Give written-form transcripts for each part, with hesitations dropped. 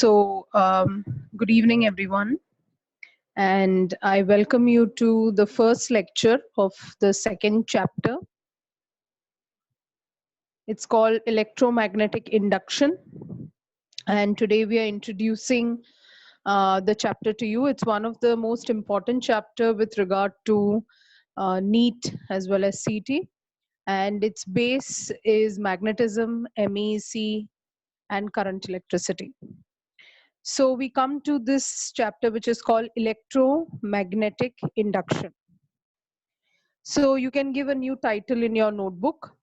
Good evening, everyone, and I welcome you to the first lecture of the second chapter. It's called Electromagnetic Induction, and today we are introducing the chapter to you. It's one of the most important chapter with regard to NEET as well as CT, and its base is magnetism, MEC, and current electricity. So we come to this chapter, which is called electromagnetic induction. So you can give a new title in your notebook.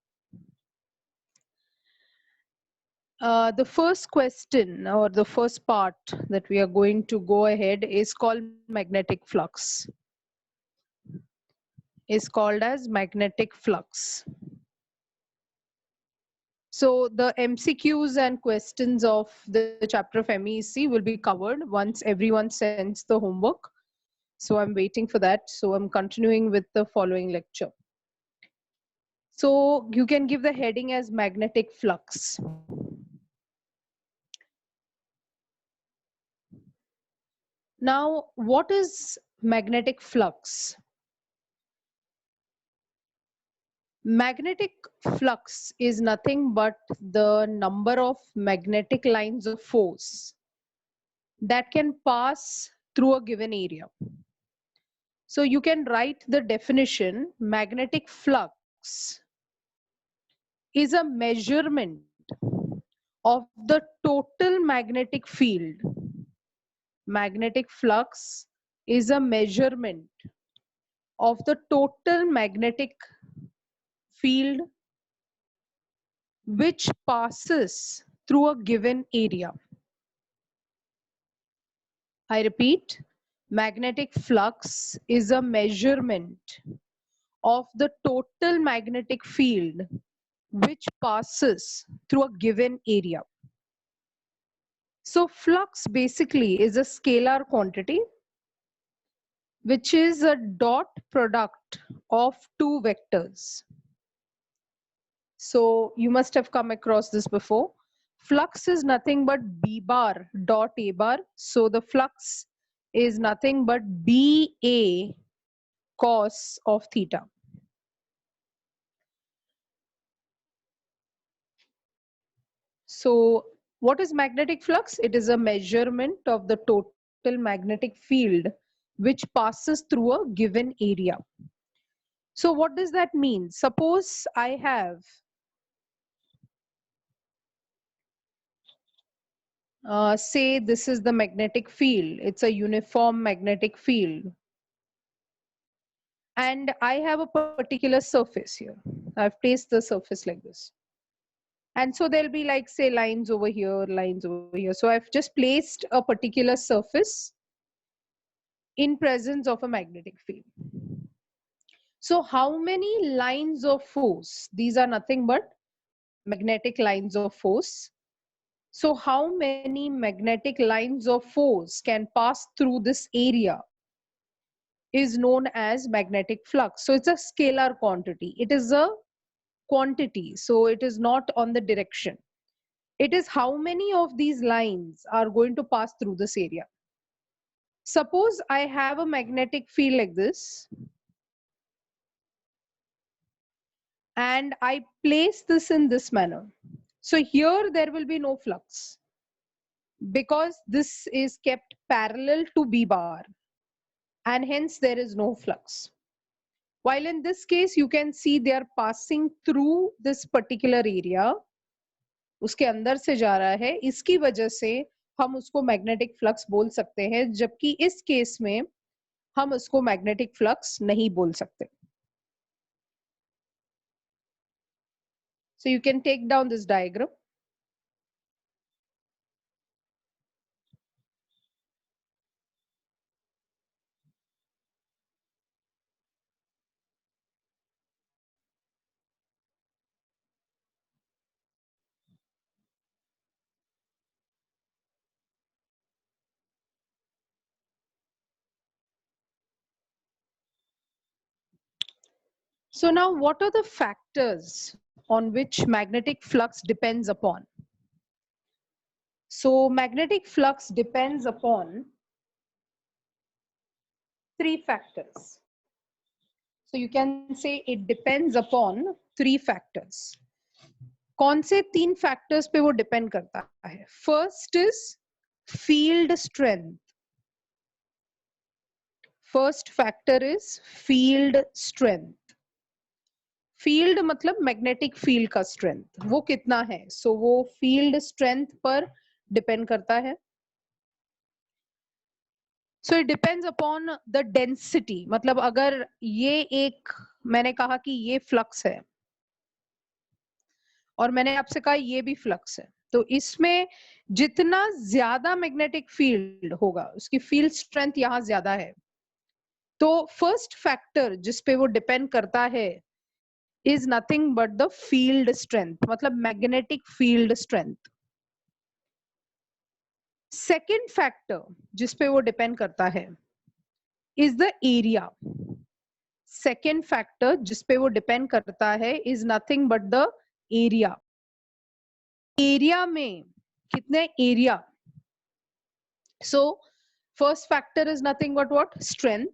The first question or the first part that we are going to go ahead is called magnetic flux. Is called as magnetic flux. So the MCQs and questions of the chapter of MEC will be covered once everyone sends the homework. So I'm waiting for that. So I'm continuing with the following lecture. So you can give the heading as magnetic flux. Now, what is magnetic flux? Magnetic flux is nothing but the number of magnetic lines of force that can pass through a given area. So you can write the definition: magnetic flux is a measurement of the total magnetic field. Magnetic flux is a measurement of the total magnetic field which passes through a given area. I repeat, magnetic flux is a measurement of the total magnetic field which passes through a given area. So flux basically is a scalar quantity which is a dot product of two vectors. So you must have come across this before. Flux is nothing but B bar dot A bar. So the flux is nothing but BA cos of theta. So what is magnetic flux? It is a measurement of the total magnetic field which passes through a given area. So what does that mean? Suppose I have say this is the magnetic field. It's a uniform magnetic field. And I have a particular surface here. I've placed the surface like this. And so there'll be like, say, lines over here, lines over here. So I've just placed a particular surface in presence of a magnetic field. So how many lines of force? These are nothing but magnetic lines of force. So how many magnetic lines of force can pass through this area is known as magnetic flux. So it's a scalar quantity. It is a quantity. So it is not on the direction. It is how many of these lines are going to pass through this area. Suppose I have a magnetic field like this, and I place this in this manner. So here there will be no flux because this is kept parallel to B bar, and hence there is no flux. While in this case you can see they are passing through this particular area, उसके अंदर से जा रहा है, इसकी वजह से हम उसको मैग्नेटिक फ्लक्स बोल सकते हैं, जबकि इस केस में हम उसको मैग्नेटिक फ्लक्स नहीं बोल सकते. So you can take down this diagram. So now what are the factors on which magnetic flux depends upon? So magnetic flux depends upon three factors. So you can say it depends upon three factors. कौन से तीन factors पे वो depend करता है? First is field strength. First factor is field strength. Field मतलब magnetic field का strength, वो कितना है. सो वो फील्ड स्ट्रेंथ पर डिपेंड करता है. So it depends upon the density. मतलब अगर ये एक, मैंने कहा कि ये फ्लक्स है और मैंने आपसे कहा ये भी फ्लक्स है, तो इसमें जितना ज्यादा मैग्नेटिक फील्ड होगा उसकी फील्ड स्ट्रेंथ यहाँ ज्यादा है. तो फर्स्ट फैक्टर जिसपे वो डिपेंड करता है is nothing but the field strength, मतलब magnetic field strength. Second factor जिसपे वो डिपेंड करता है is the area. Second factor जिसपे वो डिपेंड करता है is nothing but the area. Area में कितने area? So first factor is nothing but what? Strength.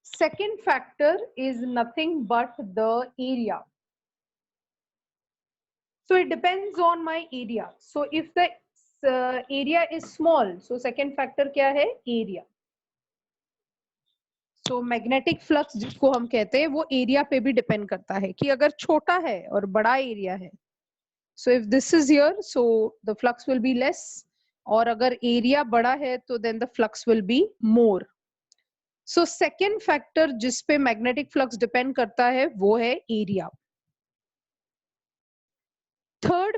Second factor is nothing but the area. So it depends on my area. So if the area is small, so second factor क्या है? Area. So magnetic flux जिसको हम कहते हैं वो area पे भी depend करता है कि अगर छोटा है और बड़ा area है, so if this is here, so the flux will be less. और अगर area बड़ा है तो then the flux will be more. So second factor जिस पे magnetic flux depend करता है वो है area. Third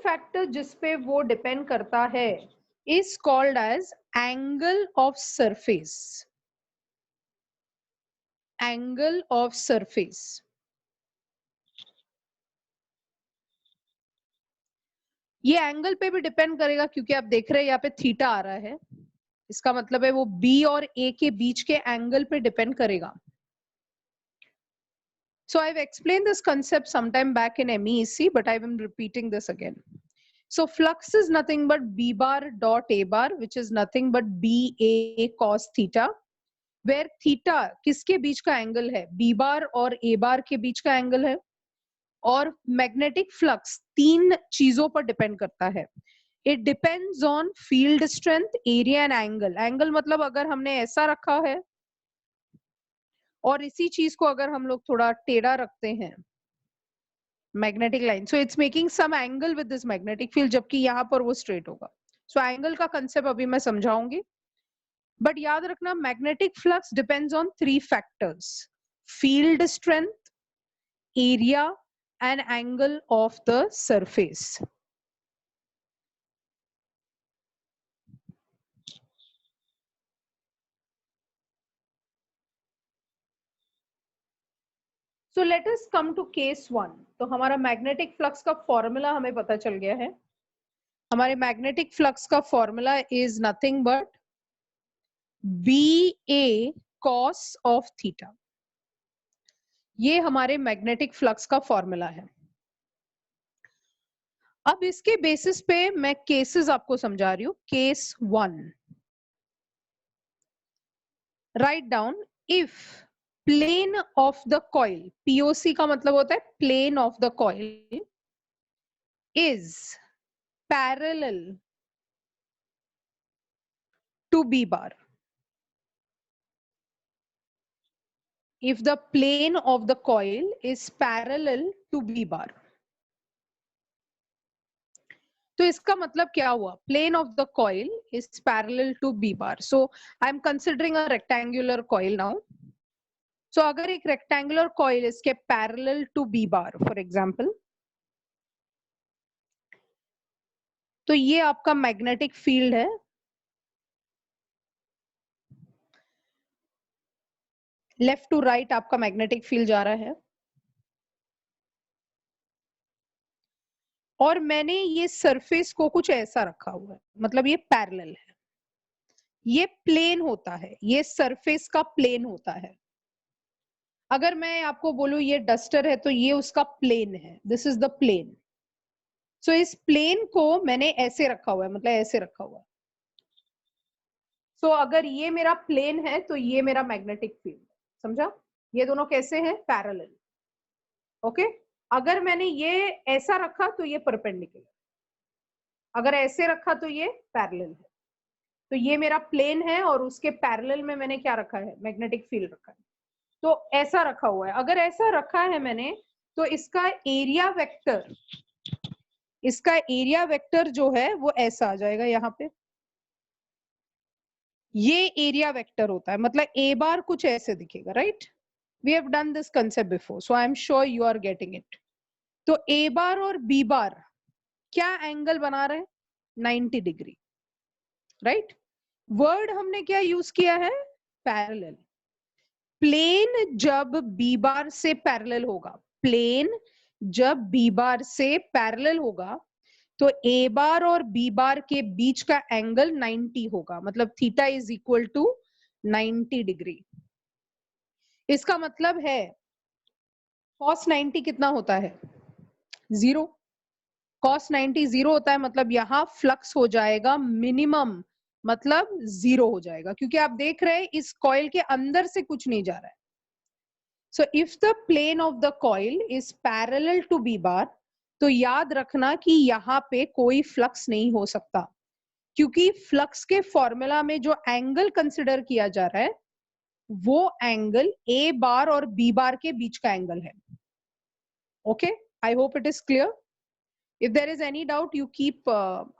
factor जिस पे वो डिपेंड करता है is called as angle of surface. Angle of surface. ये एंगल पे भी डिपेंड करेगा क्योंकि आप देख रहे हैं यहाँ पे थीटा आ रहा है, इसका मतलब है वो B और A के बीच के एंगल पे डिपेंड करेगा. So I've explained this concept sometime back in MEEC, but I am repeating this again. So flux is nothing but B bar dot A bar, which is nothing but BA cos theta, where theta किसके बीच का angle है? B bar और A bar के बीच का angle है. और magnetic flux तीन चीजों पर डिपेंड करता है. It depends on field strength, area and angle. Angle मतलब अगर हमने ऐसा रखा है और इसी चीज को अगर हम लोग थोड़ा टेढ़ा रखते हैं, magnetic line, so it's making some angle with this magnetic field, जबकि यहाँ पर वो स्ट्रेट होगा. सो एंगल का कंसेप्ट अभी मैं समझाऊंगी, बट याद रखना magnetic flux depends on three factors: field strength, area and angle of the surface. So let us come to case 1. तो हमारा मैग्नेटिक फ्लक्स का फॉर्मूला हमें पता चल गया है. हमारे मैग्नेटिक फ्लक्स का formula is nothing but BA cos of theta. ये हमारे मैग्नेटिक फ्लक्स का फॉर्मूला है. अब इसके बेसिस पे मैं केसेस आपको समझा रही हूँ. Case 1, right down, if plane of the coil, POC का मतलब होता है plane of the coil, is parallel to B bar. If the plane of the coil is parallel to B bar. तो इसका मतलब क्या हुआ? Plane of the coil is parallel to B bar. So I am considering a rectangular coil now. So अगर एक rectangular coil इसके parallel to B bar, for example, तो ये आपका magnetic field है. लेफ्ट टू राइट आपका magnetic field जा रहा है और मैंने ये सरफेस को कुछ ऐसा रखा हुआ है, मतलब ये पैरेलल है, ये प्लेन होता है, ये सरफेस का प्लेन होता है. अगर मैं आपको बोलूं ये डस्टर है तो ये उसका प्लेन है, दिस इज द प्लेन। सो इस प्लेन को मैंने ऐसे रखा हुआ है, मतलब ऐसे रखा हुआ है। सो अगर ये मेरा प्लेन है तो ये मेरा मैग्नेटिक फील्ड, समझा? ये दोनों कैसे हैं? पैरेलल। ओके, अगर मैंने ये ऐसा रखा तो ये परपेंडिकुलर, अगर ऐसे रखा तो ये पैरेलल है। तो ये मेरा प्लेन है और उसके पैरेलल में मैंने क्या रखा है? मैग्नेटिक फील्ड रखा है। तो ऐसा रखा हुआ है। अगर ऐसा रखा है मैंने तो इसका एरिया वेक्टर, इसका एरिया वेक्टर जो है वो ऐसा आ जाएगा यहाँ पे। ये एरिया वेक्टर होता है, मतलब ए बार कुछ ऐसे दिखेगा, right? We have done this concept before, so I am sure you are getting it. तो ए बार और बी बार क्या एंगल बना रहे हैं? 90 डिग्री, राइट? वर्ड हमने क्या यूज किया है? पैरेलल। प्लेन जब बी बार से पैरेलल होगा, प्लेन जब बी बार से पैरेलल होगा तो ए बार और बी बार के बीच का एंगल 90 होगा, मतलब theta is equal to 90 degree. इसका मतलब है cos 90 कितना होता है? 0। cos 90 0 होता है, मतलब यहां फ्लक्स हो जाएगा मिनिमम, मतलब 0 हो जाएगा, क्योंकि आप देख रहे हैं इस कॉइल के अंदर से कुछ नहीं जा रहा है। So if the plane of the coil is parallel to B bar, तो याद रखना कि यहाँ पे कोई फ्लक्स नहीं हो सकता, क्योंकि फ्लक्स के फॉर्मूला में जो एंगल कंसिडर किया जा रहा है वो एंगल ए बार और बी बार के बीच का एंगल है। Okay, I hope it is clear. If there is any doubt, you keep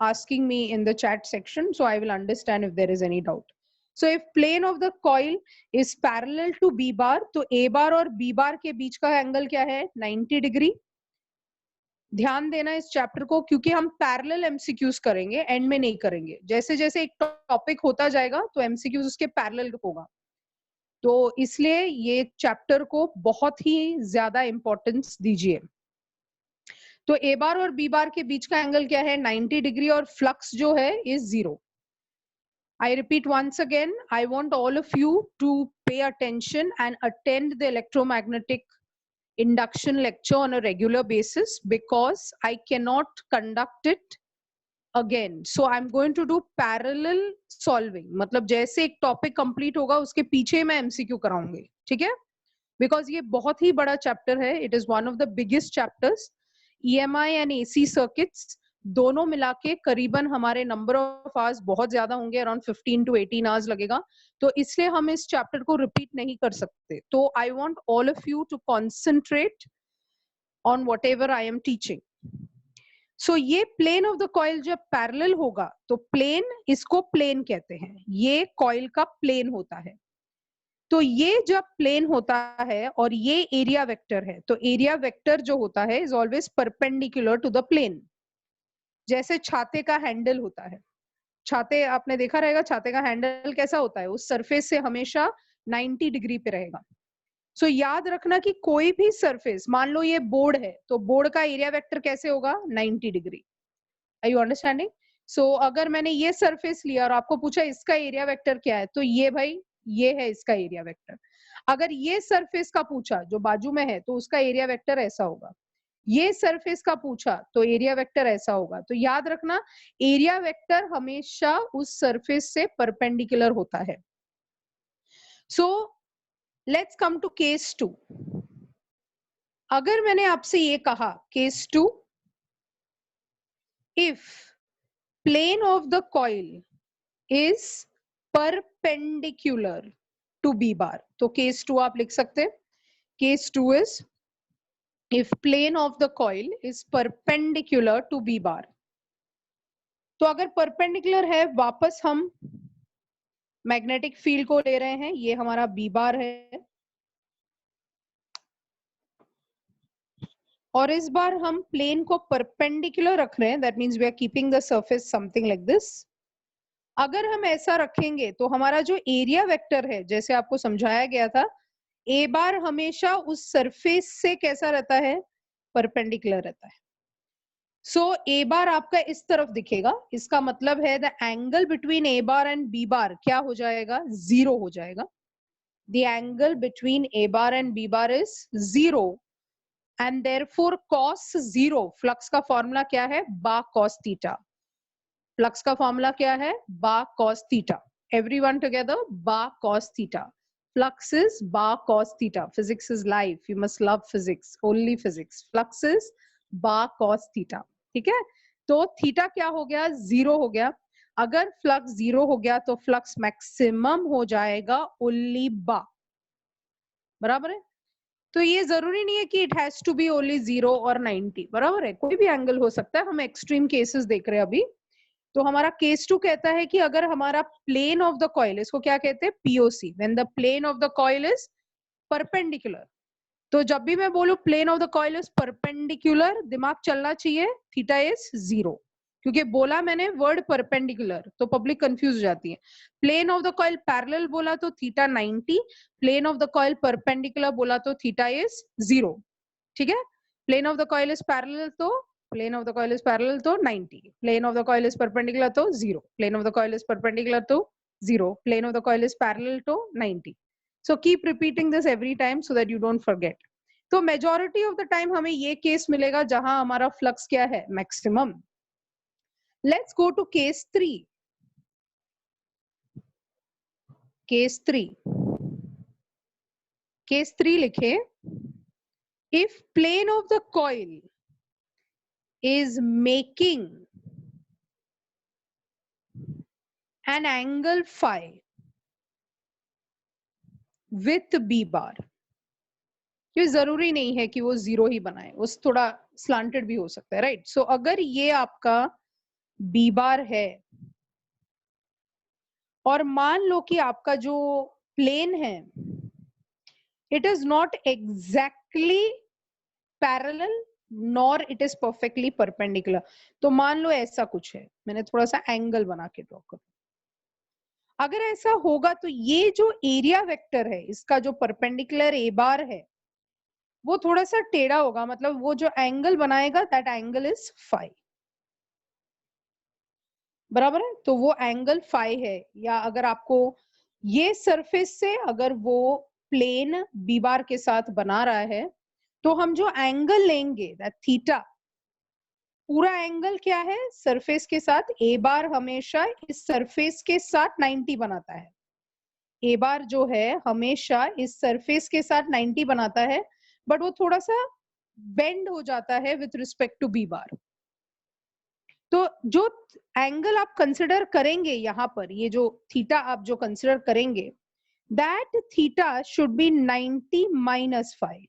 asking me in the chat section, so I will understand if there is any doubt. So if plane of the coil is parallel to B bar, तो A bar और B bar के बीच का angle क्या है? 90 degree. ध्यान देना इस chapter को, क्योंकि हम पैरेलल एमसीक्यूज करेंगे, एंड में नहीं करेंगे। जैसे जैसे एक टॉपिक होता जाएगा तो एमसीक्यूज उसके पैरेलल होगा, तो इसलिए ये चैप्टर को बहुत ही ज्यादा इंपॉर्टेंस दीजिए। तो ए बार और बी बार के बीच का एंगल क्या है? 90 डिग्री, और फ्लक्स जो है is 0। I repeat once again, I want all of you to pay attention and attend the electromagnetic induction lecture on a regular basis, because I cannot conduct it again. So I'm going to do parallel solving, मतलब जैसे एक topic complete होगा उसके पीछे मैं MCQ कराऊंगी, ठीक है? Because ये बहुत ही बड़ा चैप्टर है, it is one of the biggest chapters. EMI and AC circuits दोनों मिला के करीबन हमारे नंबर ऑफ आवर्स बहुत ज्यादा होंगे, अराउंड 15 to 18 आवर्स लगेगा, तो इसलिए हम इस चैप्टर को रिपीट नहीं कर सकते। तो I want all of you to concentrate on whatever I am teaching. So ये प्लेन ऑफ द कॉइल जब पैरेलल होगा तो प्लेन, इसको प्लेन कहते हैं, ये कॉइल का प्लेन होता है। तो ये जब प्लेन होता है और ये एरिया वेक्टर है, तो एरिया वेक्टर जो होता है is always perpendicular to the plane. जैसे छाते का हैंडल होता है, छाते आपने देखा रहेगा, छाते का हैंडल कैसा होता है? उस सरफेस से हमेशा 90 डिग्री पे रहेगा। सो याद रखना कि कोई भी सरफेस, मान लो ये बोर्ड है, तो बोर्ड का एरिया वेक्टर कैसे होगा? 90 degree. Are you understanding? So अगर मैंने ये सरफेस लिया और आपको पूछा इसका एरिया वेक्टर क्या है, तो ये भाई ये है इसका एरिया वेक्टर। अगर ये सरफेस का पूछा जो बाजू में है, तो उसका एरिया वेक्टर ऐसा होगा। ये सरफेस का पूछा तो एरिया वेक्टर ऐसा होगा। तो याद रखना एरिया वेक्टर हमेशा उस सरफेस से परपेंडिकुलर होता है। So let's come to case 2। अगर मैंने आपसे ये कहा case 2, if plane of the coil is perpendicular to B bar, तो केस 2 आप लिख सकते हैं। Case 2 is if plane of the coil is perpendicular to B bar। तो अगर परपेंडिकुलर है, वापस हम मैग्नेटिक फील्ड को ले रहे हैं, ये हमारा B बार है, और इस बार हम प्लेन को परपेंडिकुलर रख रहे हैं, that means we are keeping the surface something like this. अगर हम ऐसा रखेंगे तो हमारा जो एरिया वेक्टर है, जैसे आपको समझाया गया था, ए बार हमेशा उस सरफेस से कैसा रहता है? परपेंडिकुलर रहता है। सो ए बार आपका इस तरफ दिखेगा, इसका मतलब है the angle between A bar and B bar क्या हो जाएगा? 0 हो जाएगा। the angle between A bar and B bar is 0 and therefore cos 0, flux का फॉर्मूला क्या है, बा cos थीटा, फ्लक्स का फॉर्मूला क्या है, बा cos थीटा, everyone together, बा cos theta, flux is ba cos theta, physics is life, you must love physics, only physics, flux is ba cos theta, ठीक है। तो थीटा क्या हो गया, 0 हो गया, अगर फ्लक्स 0 हो गया तो फ्लक्स मैक्सिमम हो जाएगा ओनली बा, बराबर है। तो ये जरूरी नहीं है कि it has to be only 0 और 90, बराबर है, कोई भी एंगल हो सकता है, हम एक्सट्रीम केसेस देख रहे हैं अभी। तो हमारा केस 2 कहता है कि अगर हमारा प्लेन ऑफ द कॉइल, इसको क्या कहते हैं, POC, when the plane of the coil is perpendicular, तो जब भी मैं बोलूं plane of the coil is perpendicular, दिमाग चलना चाहिए थीटा इज 0, क्योंकि बोला मैंने वर्ड परपेंडिकुलर तो पब्लिक कंफ्यूज हो जाती है। Plane of the coil parallel बोला तो theta 90, plane of the coil perpendicular बोला तो थीटा इज 0, ठीक है। Plane of the coil is parallel तो plane of the coil is parallel तो 90, plane of the coil is perpendicular तो 0, plane of the coil is perpendicular तो 0, plane of the coil is parallel तो 90। So keep repeating this every time so that you don't forget. तो majority of the time हमें ये case मिलेगा जहां हमारा flux क्या है, maximum. Let's go to case 3. Case 3. Case 3 लिखे, if plane of the coil is making an angle phi with B bar, ये जरूरी नहीं है कि वो 0 ही बनाए, वो थोड़ा स्लांटेड भी हो सकता है, राइट। सो अगर ये आपका B बार है और मान लो कि आपका जो प्लेन है it is not exactly parallel nor it is perfectly perpendicular, तो मान लो ऐसा कुछ है, मैंने थोड़ा सा एंगल बना के ड्रॉ कर, अगर ऐसा होगा तो ये जो एरिया वेक्टर है इसका जो परपेंडिकुलर ए बार है वो थोड़ा सा टेढ़ा होगा, मतलब वो जो एंगल बनाएगा दैट एंगल इज फाई, बराबर है। तो वो एंगल फाई है, या अगर आपको ये सरफेस से अगर वो प्लेन बी बार के साथ बना रहा है तो हम जो एंगल लेंगे दैट थीटा, पूरा एंगल क्या है, सरफेस के साथ, ए बार हमेशा इस सरफेस के साथ 90 बनाता है, ए बार जो है हमेशा इस सरफेस के साथ 90 बनाता है, बट वो थोड़ा सा बेंड हो जाता है with respect to B bar. तो जो एंगल आप कंसिडर करेंगे यहाँ पर, ये जो थीटा आप जो कंसिडर करेंगे, that theta should be 90 minus 5।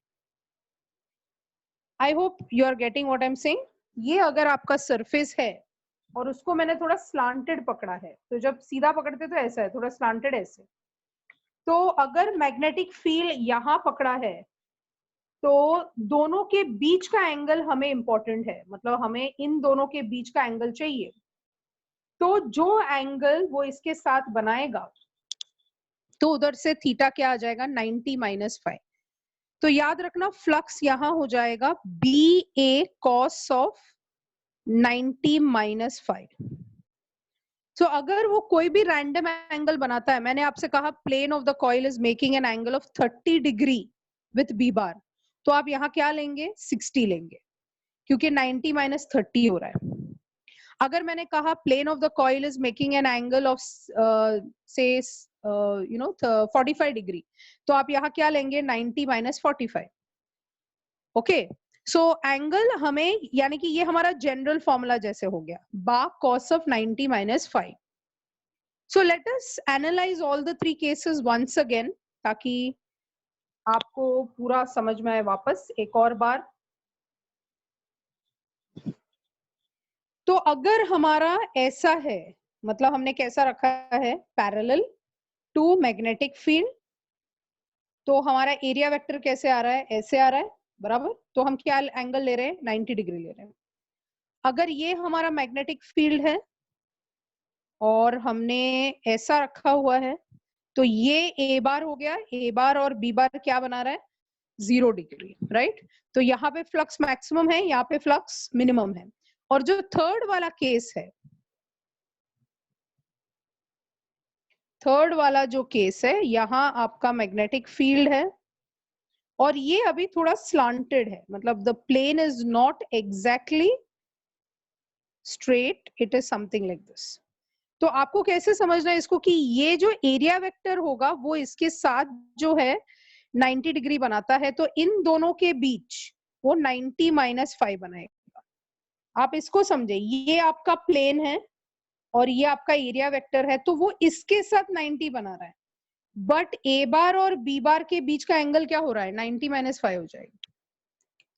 I hope you are getting what I am saying. ये अगर आपका सरफेस है और उसको मैंने थोड़ा स्लांटेड पकड़ा है, तो जब सीधा पकड़ते तो ऐसा है, थोड़ा स्लांटेड ऐसे, तो अगर मैग्नेटिक फील्ड यहाँ पकड़ा है तो दोनों के बीच का एंगल हमें इंपॉर्टेंट है, मतलब हमें इन दोनों के बीच का एंगल चाहिए। तो जो एंगल वो इसके साथ बनाएगा तो उधर से थीटा क्या आ जाएगा, 90 माइनस 5। तो याद रखना फ्लक्स यहां हो जाएगा B A cos of 90 minus 5। तो अगर वो कोई भी रैंडम एंगल बनाता है, मैंने आपसे कहा plane of the coil is making an angle of 30 degree with B bar, तो आप यहाँ क्या लेंगे, 60 लेंगे, क्योंकि 90 माइनस 30 हो रहा है। अगर मैंने कहा plane of the coil is making an angle of से 45 डिग्री, तो आप यहाँ क्या लेंगे, 90 माइनस 45। ओके, सो एंगल हमें, यानी कि ये हमारा जनरल फॉर्मूला जैसे हो गया, बा cos of 90 minus 5। So let us analyze all the 3 cases once again, ताकि आपको पूरा समझ में आए वापस एक और बार। तो अगर हमारा ऐसा है, मतलब हमने कैसा रखा है, पैरेलल टू मैग्नेटिक फील्ड, तो हमारा एरिया वेक्टर कैसे आ रहा है, ऐसे आ रहा है, बराबर। तो हम क्या एंगल ले रहे हैं, 90 डिग्री ले रहे हैं। अगर ये हमारा मैग्नेटिक फील्ड है और हमने ऐसा रखा हुआ है, तो ये ए बार हो गया, ए बार और बी बार क्या बना रहा है, 0 डिग्री, राइट। तो यहाँ पे फ्लक्स मैक्सिमम है, यहाँ पे फ्लक्स मिनिमम है। और जो थर्ड वाला केस है, थर्ड वाला जो केस है, यहाँ आपका मैग्नेटिक फील्ड है और ये अभी थोड़ा स्लांटेड है, मतलब the plane is not exactly straight, it is something like this. तो आपको कैसे समझना है इसको कि ये जो एरिया वेक्टर होगा वो इसके साथ जो है 90 डिग्री बनाता है, तो इन दोनों के बीच वो 90 - 5 बनाएगा। आप इसको समझे, ये आपका प्लेन है और ये आपका एरिया वेक्टर है, तो वो इसके साथ 90 बना रहा है, बट ए बार और बी बार के बीच का एंगल क्या हो रहा है, 90 - 5 हो जाएगा।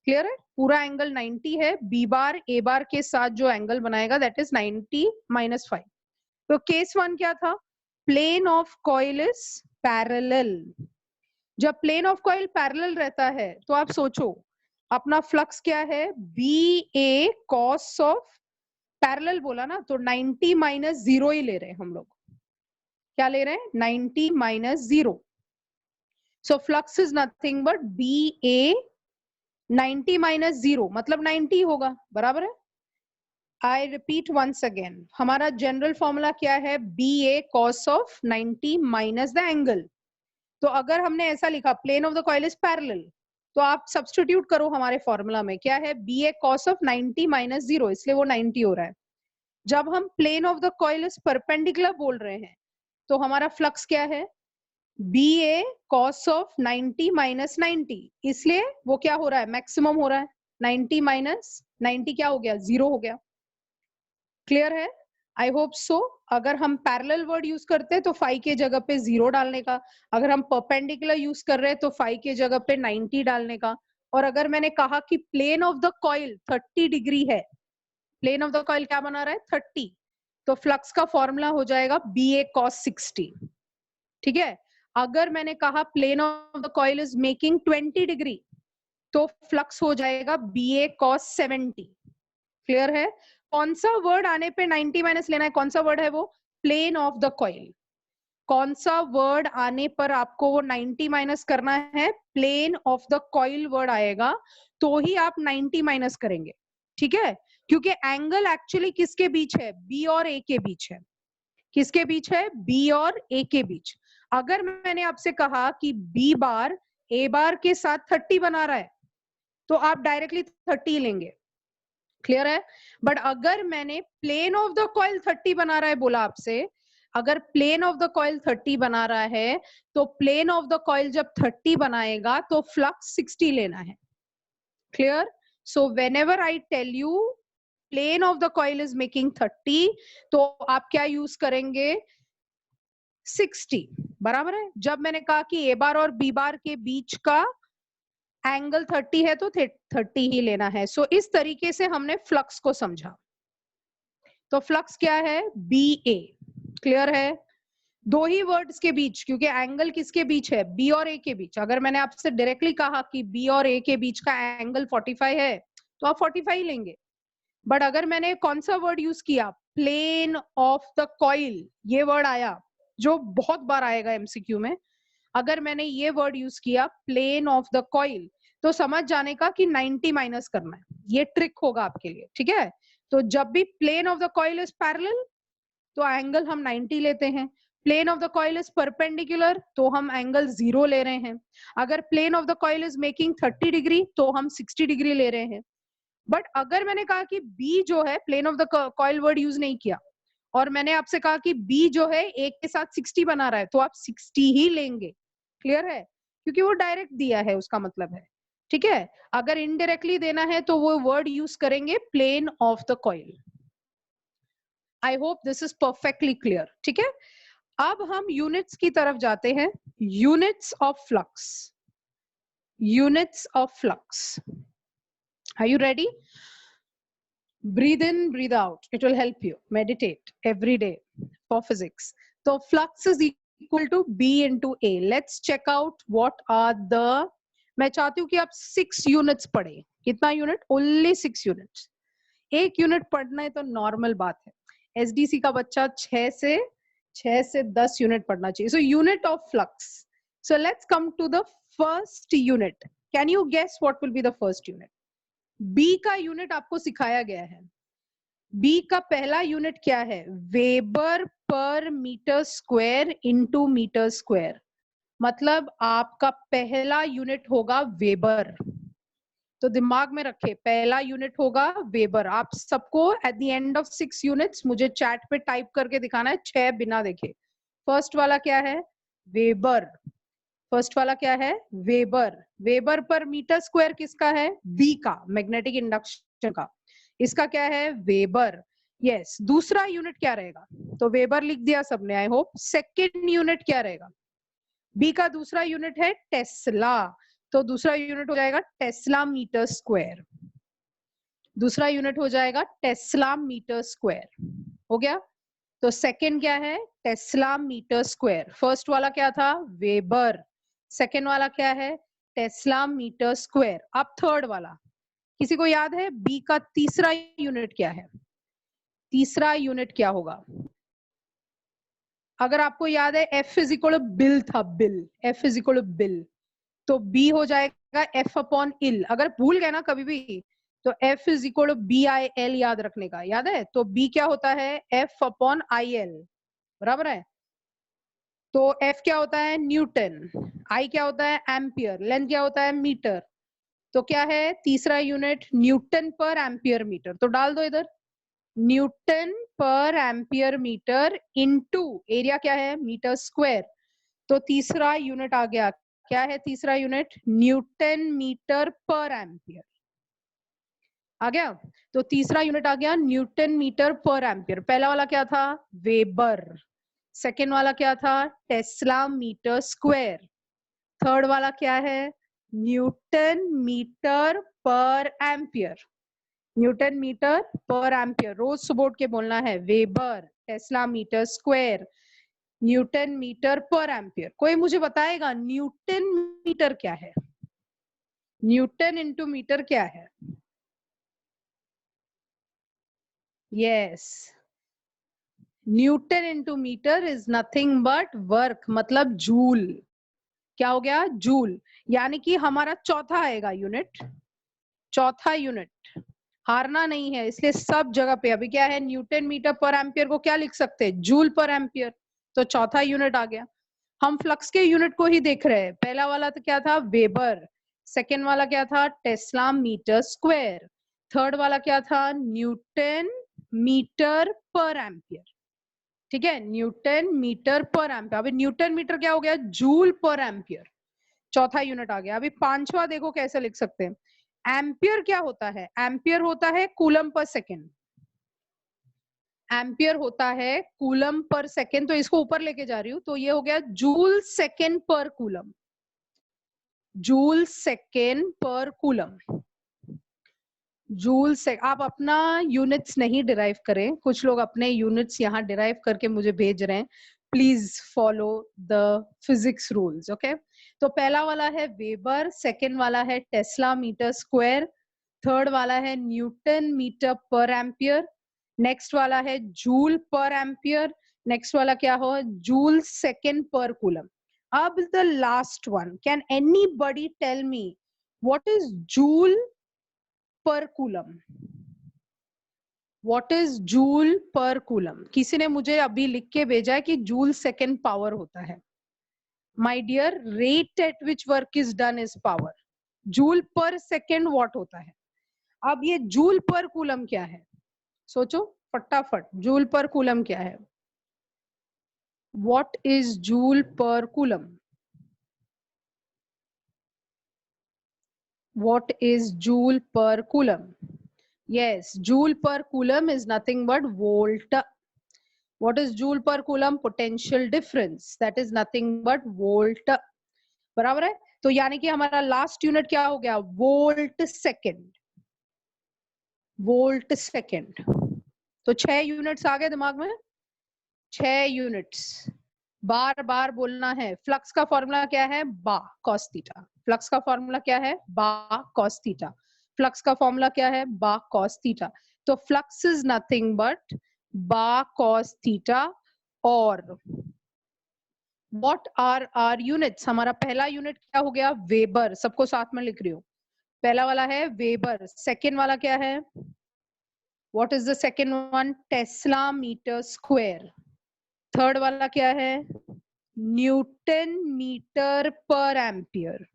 क्लियर है? पूरा एंगल 90 है, बी बार ए बार के साथ जो एंगल बनाएगा दैट इज 90 - 5। तो केस 1 क्या था, plane of coil is parallel. जब प्लेन ऑफ कॉइल पैरेलल रहता है तो आप सोचो अपना फ्लक्स क्या है, B A cos of, parallel बोला ना तो 90 - 0 ही ले रहे हैं हम लोग। क्या ले रहे हैं, 90 - 0। So flux is nothing but B A 90 - 0 मतलब 90 होगा, बराबर है। आई रिपीट वंस अगेन, हमारा जनरल फॉर्मूला क्या है, B A cos of 90 minus the angle. तो अगर हमने ऐसा लिखा plane of the coil is parallel, तो आप सब्स्टिट्यूट करो हमारे फॉर्मूला में, क्या है, बी ए कॉस ऑफ 90 - 0, इसलिए वो 90 हो रहा है। जब हम plane of the coil is perpendicular बोल रहे हैं तो हमारा फ्लक्स क्या है, बी ए कॉस ऑफ 90 - 90, इसलिए वो क्या हो रहा है, मैक्सिमम हो रहा है। 90 माइनस 90 क्या हो गया, 0 हो गया। क्लियर है? I hope so. अगर हम पैरेलल वर्ड यूज करते हैं तो 5 के जगह पे 0 डालने का, अगर हम परपेंडिकुलर यूज कर रहे हैं तो 5 के जगह पे 90 डालने का। और अगर मैंने कहा कि plane of the coil 30 degree है, प्लेन ऑफ द कॉइल क्या बना रहा है, 30, तो फ्लक्स का फॉर्मूला हो जाएगा बी ए कॉस 60। ठीक है? अगर मैंने कहा plane of the coil is making 20 degree, तो फ्लक्स हो जाएगा बी ए कॉस 70। क्लियर है? कौन सा वर्ड आने पे 90 माइनस लेना है, कौन सा वर्ड है वो, प्लेन ऑफ द कॉइल। कौन सा वर्ड आने पर आपको वो 90 माइनस करना है, plane of the coil word आएगा तो ही आप 90 माइनस करेंगे। ठीक है? क्योंकि एंगल एक्चुअली किसके बीच है, बी और ए के बीच है। किसके बीच है, बी और ए के बीच। अगर मैंने आपसे कहा कि बी बार ए बार के साथ 30 बना रहा है, तो आप डायरेक्टली 30 लेंगे। क्लियर है? बट अगर मैंने प्लेन ऑफ द कॉइल 30 बना रहा है बोला आपसे, अगर प्लेन ऑफ द कॉइल 30 बना रहा है तो प्लेन ऑफ द कॉइल जब 30 बनाएगा तो फ्लक्स 60 लेना है। Clear? So whenever I tell you plane of the coil is making 30, तो आप क्या यूज करेंगे, 60, बराबर है। जब मैंने कहा कि ए बार और बी बार के बीच का एंगल 30 है तो 30 ही लेना है। सो इस तरीके से हमने फ्लक्स को समझा। तो फ्लक्स क्या है, बी ए। क्लियर है? दो ही वर्ड्स के बीच, क्योंकि एंगल किसके बीच है, बी और ए के बीच। अगर मैंने आपसे डायरेक्टली कहा कि बी और ए के बीच का एंगल 45 है तो आप 45 लेंगे। बट अगर मैंने कौन सा वर्ड यूज किया, प्लेन ऑफ द कॉइल, ये वर्ड आया जो बहुत बार आएगा एमसीक्यू में। अगर मैंने ये वर्ड यूज किया प्लेन ऑफ द कॉइल, तो समझ जाने का कि 90 माइनस करना है। ये ट्रिक होगा आपके लिए। ठीक है? तो जब भी plane of the coil is parallel तो एंगल हम 90 लेते हैं। Plane of the coil is perpendicular तो हम एंगल 0 ले रहे हैं। अगर plane of the coil is making 30 degree तो हम 60 डिग्री ले रहे हैं। बट अगर मैंने कहा कि बी जो है, plane of the coil word use नहीं किया, और मैंने आपसे कहा कि बी जो है एक के साथ 60 बना रहा है, तो आप 60 ही लेंगे। क्लियर है? क्योंकि वो डायरेक्ट दिया है, उसका मतलब है। ठीक है? अगर इनडायरेक्टली देना है तो वो वर्ड यूज करेंगे plane of the coil. I hope this is perfectly clear. ठीक है? अब हम यूनिट्स की तरफ जाते हैं। Units of flux, units of flux. Are you ready? Breathe in, breathe out. It will help you. Meditate every day for physics. So flux is equal to B into A. Let's check out what are the, मैं चाहती हूँ कि आप 6 units पढ़े। कितना unit? Only 6 units. एक unit पढ़ना है तो नॉर्मल बात है। एसडीसी का बच्चा 6 से 10 यूनिट पढ़ना चाहिए। So unit of flux. So let's come to the first unit. Can you guess what will be the first unit? B का यूनिट आपको सिखाया गया है। बी का पहला यूनिट क्या है? वेबर पर meter square into meter square, मतलब आपका पहला यूनिट होगा वेबर। तो दिमाग में रखे, पहला यूनिट होगा वेबर। आप सबको at the end of 6 units मुझे चैट पे टाइप करके दिखाना है, 6 बिना देखे। फर्स्ट वाला क्या है? वेबर। फर्स्ट वाला क्या है? वेबर। वेबर पर मीटर स्क्वायर किसका है? बी का, मैग्नेटिक इंडक्शन का। इसका क्या है? वेबर। यस। दूसरा यूनिट क्या रहेगा? तो वेबर लिख दिया सबने, आई होप। सेकेंड यूनिट क्या रहेगा? बी का दूसरा यूनिट है टेस्ला, तो दूसरा यूनिट हो जाएगा टेस्ला मीटर स्क्वायर। दूसरा यूनिट हो जाएगा टेस्ला मीटर स्क्वायर। हो गया? तो सेकेंड क्या है? Tesla metre square. फर्स्ट वाला क्या था? वेबर। सेकेंड वाला क्या है? Tesla metre square. अब थर्ड वाला किसी को याद है? बी का तीसरा यूनिट क्या है? तीसरा यूनिट क्या होगा? अगर आपको याद है, एफ इज इक्वल बिल था, bill. F is equal bill, तो बी हो जाएगा एफ अपॉन इल। अगर भूल गए ना कभी भी, तो F is equal B I L याद रखने का, याद है? तो बी क्या होता है? एफ अपॉन आई एल, बराबर है? तो एफ क्या होता है? न्यूटन। आई क्या होता है? एम्पियर। लेंथ क्या होता है? मीटर। तो क्या है तीसरा यूनिट? न्यूटन पर एम्पियर मीटर। तो डाल दो इधर, न्यूटन पर एम्पियर मीटर इनटू एरिया क्या है? Meter square. तो तीसरा यूनिट आ गया, क्या है तीसरा यूनिट? न्यूटन मीटर पर एम्पियर। आ गया? तो तीसरा यूनिट आ गया न्यूटन मीटर पर एम्पियर। पहला वाला क्या था? वेबर। सेकेंड वाला क्या था? Tesla metre square. थर्ड वाला क्या है? न्यूटन मीटर पर एम्पियर। न्यूटन मीटर पर एम्पियर रोज सुबह उठ के बोलना है, weber, tesla metre square, newton metre पर एम्पियर। कोई मुझे बताएगा न्यूटन मीटर क्या है? न्यूटन इंटू मीटर क्या है? Yes, newton into meter is nothing but work, मतलब जूल। क्या हो गया? जूल। यानी कि हमारा चौथा आएगा यूनिट, चौथा यूनिट। हारना नहीं है, इसलिए सब जगह पे अभी क्या है? न्यूटन मीटर पर एम्पियर को क्या लिख सकते हैं? जूल पर एम्पियर। तो चौथा यूनिट आ गया। हम फ्लक्स के यूनिट को ही देख रहे हैं। पहला वाला तो क्या था? वेबर। सेकेंड वाला क्या था? Tesla metre square. थर्ड वाला क्या था? न्यूटन मीटर पर एम्पियर। ठीक है, न्यूटन मीटर पर एम्पियर। अभी न्यूटन मीटर क्या हो गया? जूल पर एम्पियर। चौथा यूनिट आ गया। अभी पांचवा देखो कैसे लिख सकते हैं। एम्पियर क्या होता है? एम्पियर होता है कूलम पर सेकेंड। एम्पियर होता है कूलम पर सेकेंड, तो इसको ऊपर लेके जा रही हूं, तो ये हो गया जूल सेकेंड पर कूलम। जूल सेकेंड पर कूलम। जूल से आप अपना यूनिट्स नहीं डिराइव करें, कुछ लोग अपने यूनिट्स यहाँ डिराइव करके मुझे भेज रहे हैं। Please follow the physics rules, okay? तो पहला वाला है वेबर, सेकेंड वाला है टेस्ला मीटर स्क्वायर, थर्ड वाला है न्यूटन मीटर पर एम्पियर, नेक्स्ट वाला है जूल पर एम्पियर, नेक्स्ट वाला क्या हो? जूल सेकेंड पर कूलम। अब the last one, can anybody tell me what is joule पर कूलम? व्हाट इज जूल पर कूलम? किसी ने मुझे अभी लिख के भेजा है कि जूल सेकेंड पावर होता है। My dear, rate at which work is done is power. Joule पर सेकेंड व्हाट होता है? अब ये जूल पर कूलम क्या है? सोचो फटाफट, जूल पर कूलम क्या है? व्हाट इज जूल पर कूलम? व्हाट इज जूल पर coulomb? Yes, joule per coulomb is nothing but volt. What is joule per coulomb? Potential difference. That is nothing but volt. बराबर है? तो यानी कि हमारा लास्ट यूनिट क्या हो गया? Volt second. Volt second. तो 6 यूनिट्स आ गए दिमाग में। 6 यूनिट्स बार बार बोलना है। फ्लक्स का फॉर्मूला क्या है? बा कॉस थीटा। फ्लक्स का फॉर्मूला क्या है? बा कॉस थीटा। फ्लक्स का फॉर्मूला क्या है? बा कॉस थीटा। तो फ्लक्स इज नथिंग बट बा कॉस थीटा। और व्हाट आर आर यूनिट्स? हमारा पहला यूनिट क्या हो गया? वेबर। सबको साथ में लिख रही हूँ। पहला वाला है वेबर, सेकेंड वाला क्या है? What is the second one? Tesla metre square. Third वाला क्या है, न्यूटन मीटर पर एम्पियर।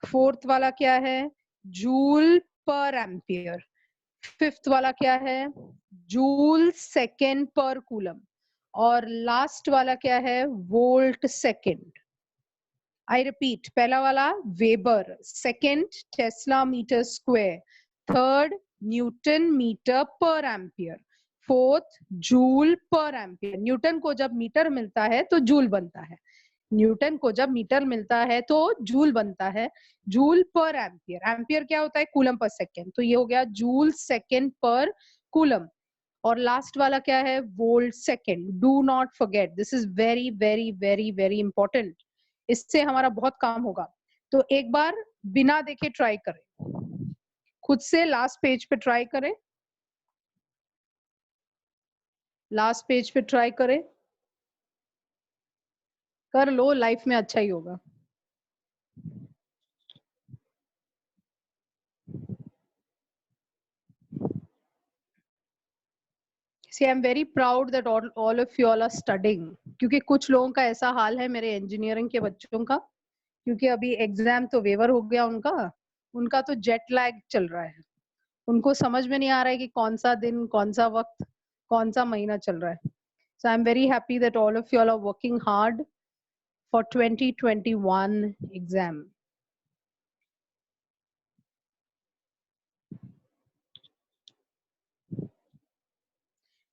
फोर्थ वाला क्या है, जूल पर एम्पियर। फिफ्थ वाला क्या है, जूल सेकेंड पर कूलम। और लास्ट वाला क्या है, वोल्ट सेकेंड। आई रिपीट, पहला वाला weber, second tesla metre square, third newton metre पर एम्पियर, फोर्थ जूल पर एम्पियर। न्यूटन को जब मीटर मिलता है तो जूल बनता है, न्यूटन को जब मीटर मिलता है तो जूल बनता है, जूल पर एम्पियर। एम्पियर क्या होता है, कूलम पर सेकेंड, तो ये हो गया जूल सेकेंड पर कूलम। और लास्ट वाला क्या है, volt second. Do not forget, this is very very very very important, इससे हमारा बहुत काम होगा। तो एक बार बिना देखे ट्राई करें, खुद से लास्ट पेज पे ट्राई करें, लास्ट पेज पे ट्राई करें, कर लो, लाइफ में अच्छा ही होगा। See, I'm very proud that all of you all are studying, क्योंकि कुछ लोगों का ऐसा हाल है मेरे इंजीनियरिंग के बच्चों का, क्योंकि अभी एग्जाम तो वेवर हो गया उनका, उनका तो जेट लैग चल रहा है, उनको समझ में नहीं आ रहा है कि कौन सा दिन, कौन सा वक्त, कौन सा महीना चल रहा है। So I'm very happy that all of you all are working hard for 2021 exam.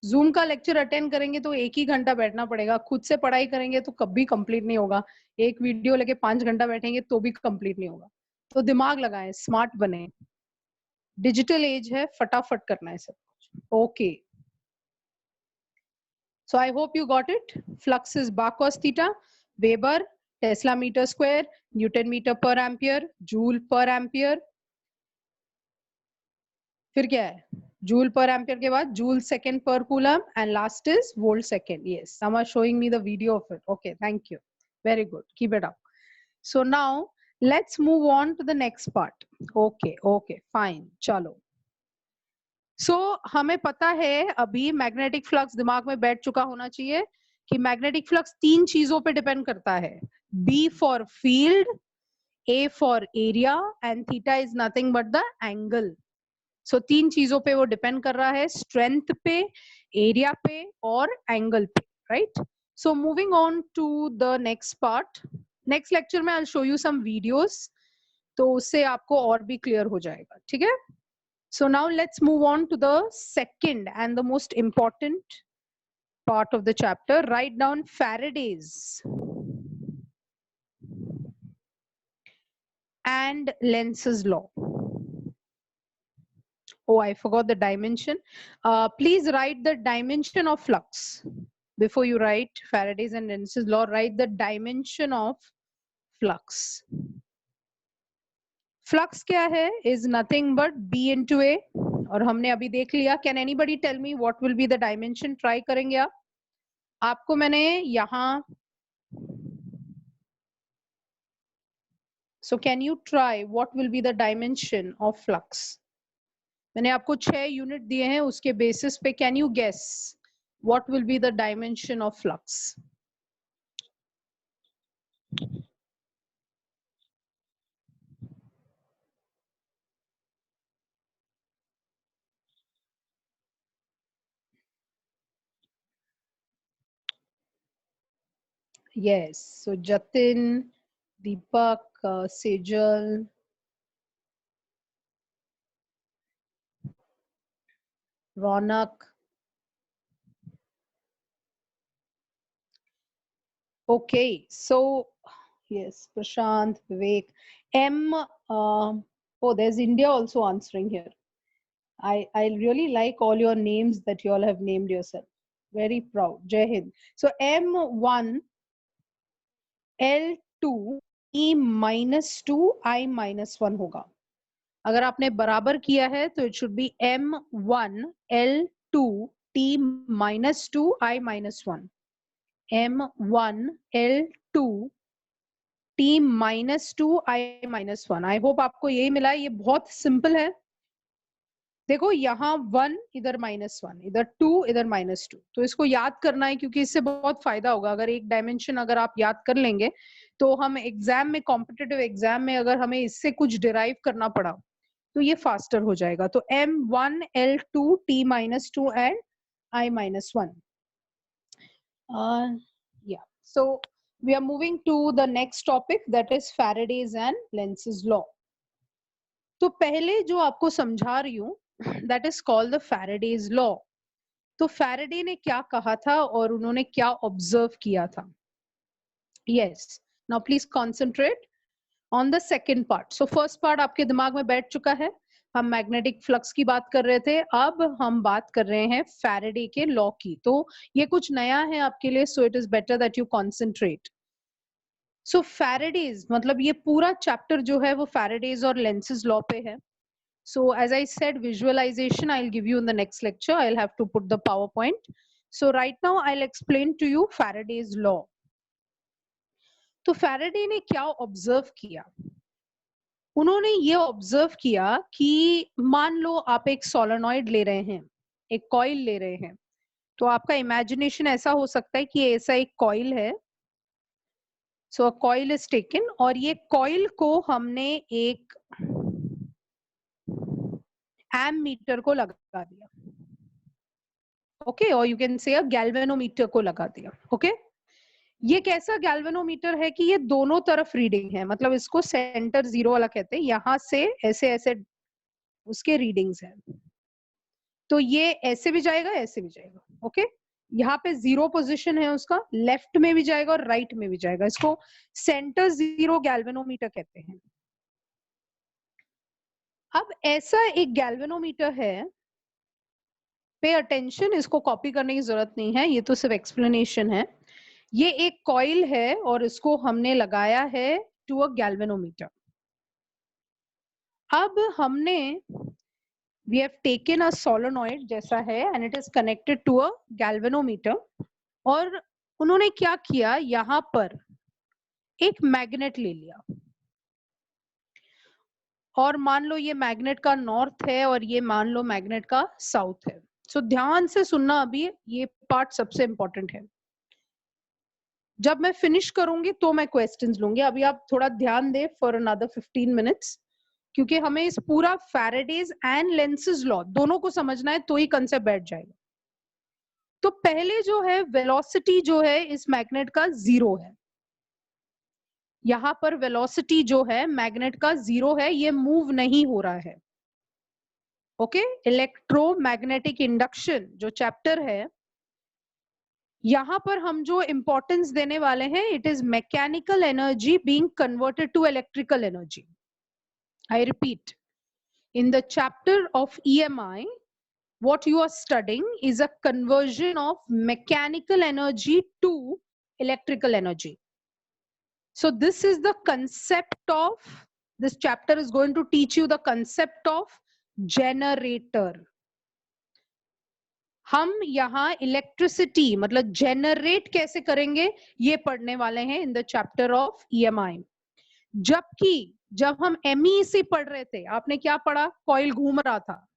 Zoom का लेक्चर अटेंड करेंगे तो एक ही घंटा बैठना पड़ेगा, खुद से पढ़ाई करेंगे तो कभी कंप्लीट नहीं होगा, एक वीडियो लेके 5 घंटा बैठेंगे तो भी कंप्लीट नहीं होगा। तो दिमाग लगाएं, स्मार्ट बने, डिजिटल एज है, फटाफट करना है सब कुछ। Okay, so I hope you got it. Flux is bar cos theta, Weber, Tesla meter square, Newton meter per ampere, Joule per ampere, फिर क्या है, जूल पर एम्पियर के बाद जूल सेकेंड पर coulomb, and last is volt second. Yes, some are showing me the video of it. Okay, thank you, very good, keep it up. So now let's move on to the next part. Okay okay fine, चलो। So हमें पता है अभी magnetic flux दिमाग में बैठ चुका होना चाहिए कि मैग्नेटिक फ्लक्स 3 चीजों पे डिपेंड करता है, B for field, A for area, and theta is nothing but the angle. So 3 चीजों पे वो डिपेंड कर रहा है, स्ट्रेंथ पे, एरिया पे और एंगल पे, right. So moving on to the next part, next lecture में I will show you some videos, तो उससे आपको और भी क्लियर हो जाएगा, ठीक है। So now let's move on to the second and the most important part of the chapter. Write down Faraday's and Lenz's law. Oh, I forgot the dimension. Please write the dimension of flux. Before you write Faraday's and Lenz's law, write the dimension of flux. Flux क्या है? Is nothing but B into A. और हमने अभी देख लिया. Can anybody tell me what will be the dimension? Try करेंगे आप? आपको मैंने यहाँ, so can you try what will be the dimension of flux? मैंने आपको 6 यूनिट दिए हैं, उसके बेसिस पे can you guess what will be the dimension of flux? Yes, so Jatin, Deepak, Sejal, Ronak. Okay, so yes, Prashant, Vivek, M. Oh, there's India also answering here. I really like all your names that you all have named yourself. Very proud. Jai Hind. So M1, L2, E -2, I -1 होगा. अगर आपने बराबर किया है तो it should be M1 L2 T -2 I -1. M1 L2 T -2 I -1. I hope आपको यही मिला है, ये बहुत सिंपल है. देखो यहाँ 1 इधर -1, इधर 2 इधर -2, तो इसको याद करना है क्योंकि इससे बहुत फायदा होगा। अगर एक डायमेंशन अगर आप याद कर लेंगे तो हम एग्जाम में, कॉम्पिटिटिव एग्जाम में अगर हमें इससे कुछ डिराइव करना पड़ा तो ये फास्टर हो जाएगा। तो M1 L2 T-2 and I-1. Yeah, so we are moving to the next topic, that is Faraday's and Lenz's law. तो पहले जो आपको समझा रही हूँ that is called the Faraday's law. तो फैराडे ने क्या कहा था और उन्होंने क्या ऑब्जर्व किया था? Yes, now please concentrate on the second part. So first part आपके दिमाग में बैठ चुका है, हम मैग्नेटिक फ्लक्स की बात कर रहे थे, अब हम बात कर रहे हैं फैराडे के लॉ की। तो ये कुछ नया है आपके लिए, so it is better that you concentrate. So Faraday's मतलब ये पूरा चैप्टर जो है वो फैराडेज और लेंसेज लॉ पे है। So as I said, visualization I'll give you in the next lecture. I'll have to put the PowerPoint. So right now I'll explain to you Faraday's law. तो Faraday ने क्या observe किया? उन्होंने ये observe किया कि मान लो आप एक सोलेनॉइड ले रहे हैं, एक कॉइल ले रहे हैं, तो आपका इमेजिनेशन ऐसा हो सकता है कि ऐसा एक कॉइल है। सो अ कॉइल इज टेकन और ये कॉइल को हमने एक एमीटर को लगा दिया, ओके, और यू कैन से गैल्वेनोमीटर को लगा दिया, ओके। ये कैसा गैल्वेनोमीटर है कि ये दोनों तरफ रीडिंग है, मतलब इसको सेंटर जीरो वाला कहते हैं, यहां से ऐसे ऐसे उसके रीडिंग्स है, तो ये ऐसे भी जाएगा ऐसे भी जाएगा, ओके। यहाँ पे जीरो पोजीशन है उसका, लेफ्ट में भी जाएगा और राइट में भी जाएगा, इसको सेंटर जीरो गैल्वेनोमीटर कहते हैं। अब ऐसा एक गैल्वेनोमीटर है, पे अटेंशन, इसको कॉपी करने की जरूरत नहीं है, ये तो सिर्फ एक्सप्लेनेशन है। ये एक कॉइल है और इसको हमने लगाया है टू अ गैल्वेनोमीटर। अब हमने we have taken a solenoid जैसा है and it is connected to a galvanometer, और उन्होंने क्या किया, यहां पर एक मैग्नेट ले लिया और मान लो ये मैग्नेट का नॉर्थ है और ये मान लो मैग्नेट का साउथ है। सो ध्यान से सुनना, अभी ये पार्ट सबसे इंपॉर्टेंट है, जब मैं फिनिश करूंगी तो मैं क्वेश्चंस लूंगी, अभी आप थोड़ा ध्यान दे फॉर अनदर 15 मिनट्स, क्योंकि हमें इस पूरा फैराडेज एंड लेंसेज लॉ दोनों को समझना है तो ही कंसेप्ट बैठ जाएगा। तो पहले जो है वेलोसिटी जो है इस मैग्नेट का जीरो है, यहां पर वेलोसिटी जो है मैग्नेट का जीरो है, ये मूव नहीं हो रहा है, ओके। इलेक्ट्रोमैग्नेटिक इंडक्शन जो चैप्टर है, यहां पर हम जो इंपॉर्टेंस देने वाले हैं, it is mechanical energy being converted to electrical energy. I repeat, in the chapter of EMI, what you are studying is a conversion of mechanical energy to electrical energy. So this is the concept of, this chapter is going to teach you the concept of generator. हम यहाँ electricity मतलब generate कैसे करेंगे ये पढ़ने वाले हैं in the chapter of EMI। जबकि जब हम MEC पढ़ रहे थे, आपने क्या पढ़ा, कॉइल घूम रहा था,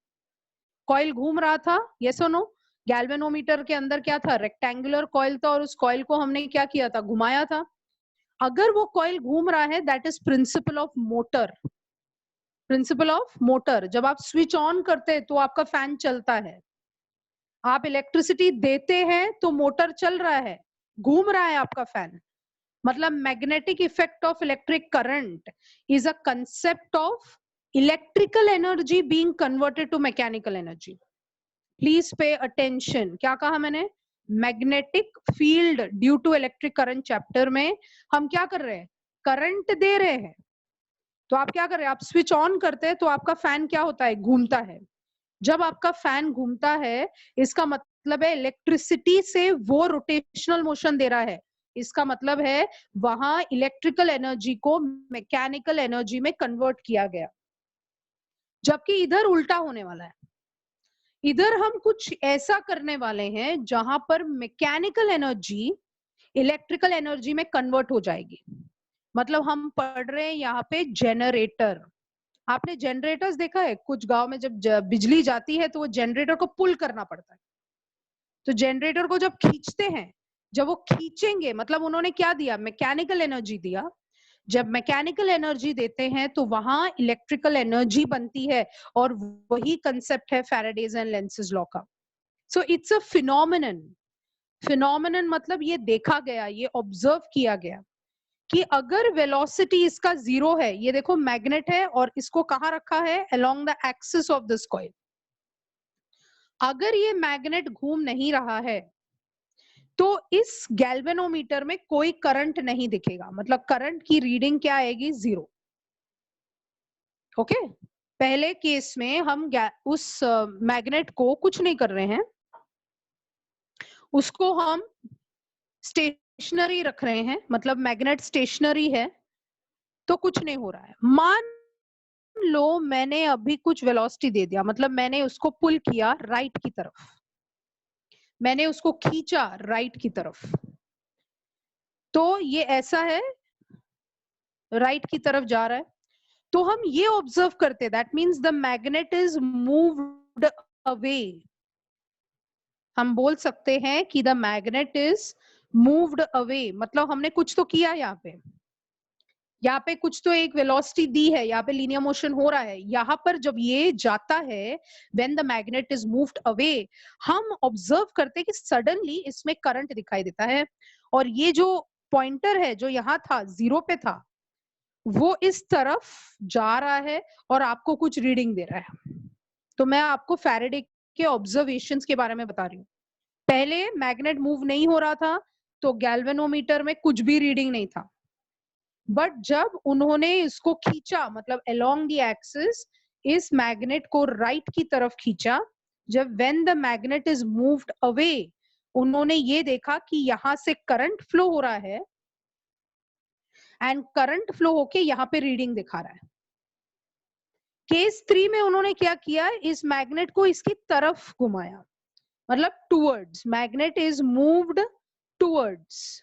कॉइल घूम रहा था, यस और नो। गैल्वेनोमीटर के अंदर क्या था, रेक्टेंगुलर कॉइल था और उस कॉइल को हमने क्या किया था, घुमाया था। अगर वो कॉइल घूम रहा है, that is principle of motor. Principle of motor, जब आप स्विच ऑन करते हैं तो आपका फैन चलता है, आप इलेक्ट्रिसिटी देते हैं तो मोटर चल रहा है, घूम रहा है आपका फैन, मतलब magnetic effect of electric current is a concept of electrical energy being converted to mechanical energy. Please pay attention, क्या कहा मैंने, magnetic field due to electric current chapter में हम क्या कर रहे हैं, करंट दे रहे हैं, तो आप क्या कर रहे हैं, आप स्विच ऑन करते हैं तो आपका फैन क्या होता है, घूमता है। जब आपका फैन घूमता है, इसका मतलब है इलेक्ट्रिसिटी से वो रोटेशनल मोशन दे रहा है, इसका मतलब है वहां इलेक्ट्रिकल एनर्जी को मैकेनिकल एनर्जी में कन्वर्ट किया गया। जबकि इधर उल्टा होने वाला है, इधर हम कुछ ऐसा करने वाले हैं जहां पर मैकेनिकल एनर्जी इलेक्ट्रिकल एनर्जी में कन्वर्ट हो जाएगी। मतलब हम पढ़ रहे हैं यहाँ पे जेनरेटर, आपने जनरेटर्स देखा है, कुछ गांव में जब बिजली जाती है तो वो जनरेटर को पुल करना पड़ता है। तो जनरेटर को जब खींचते हैं, जब वो खींचेंगे मतलब उन्होंने क्या दिया, मैकेनिकल एनर्जी दिया। जब मैकेनिकल एनर्जी देते हैं तो वहां इलेक्ट्रिकल एनर्जी बनती है, और वही कंसेप्ट है फैराडेज एंड लेंसेज लॉ का। So it's a phenomenon. Phenomenon मतलब ये देखा गया, ये ऑब्जर्व किया गया कि अगर वेलोसिटी इसका 0 है, ये देखो मैग्नेट है और इसको कहाँ रखा है, along the axis of this coil. अगर ये मैग्नेट घूम नहीं रहा है तो इस गैल्वेनोमीटर में कोई करंट नहीं दिखेगा, मतलब करंट की रीडिंग क्या आएगी, 0। ओके, पहले केस में हम उस मैग्नेट को कुछ नहीं कर रहे हैं, उसको हम स्टेशनरी रख रहे हैं, मतलब मैग्नेट स्टेशनरी है तो कुछ नहीं हो रहा है। मान लो मैंने अभी कुछ वेलोसिटी दे दिया, मतलब मैंने उसको पुल किया राइट की तरफ, मैंने उसको खींचा राइट की तरफ, तो ये ऐसा है, राइट की तरफ जा रहा है। तो हम ये ऑब्जर्व करते, that means the magnet is moved away. हम बोल सकते हैं कि the magnet is moved away, मतलब हमने कुछ तो किया यहाँ पे कुछ तो एक वेलोसिटी दी है, यहाँ पे लीनियर मोशन हो रहा है। यहाँ पर जब ये जाता है, when the magnet is moved away, हम ऑब्जर्व करते हैं कि सडनली इसमें करंट दिखाई देता है, और ये जो पॉइंटर है जो यहाँ था, 0 पे था, वो इस तरफ जा रहा है और आपको कुछ रीडिंग दे रहा है। तो मैं आपको फैराडे के ऑब्जर्वेशंस के बारे में बता रही हूँ। पहले मैग्नेट मूव नहीं हो रहा था तो गैल्वेनोमीटर में कुछ भी रीडिंग नहीं था, बट जब उन्होंने इसको खींचा, मतलब अलोंग द एक्सिस, इस मैग्नेट को राइट की तरफ खींचा, जब when the magnet is moved away, उन्होंने ये देखा कि यहां से करंट फ्लो हो रहा है, एंड करंट फ्लो होके यहाँ पे रीडिंग दिखा रहा है। केस 3 में उन्होंने क्या किया, इस मैग्नेट को इसकी तरफ घुमाया, मतलब towards, magnet is moved towards.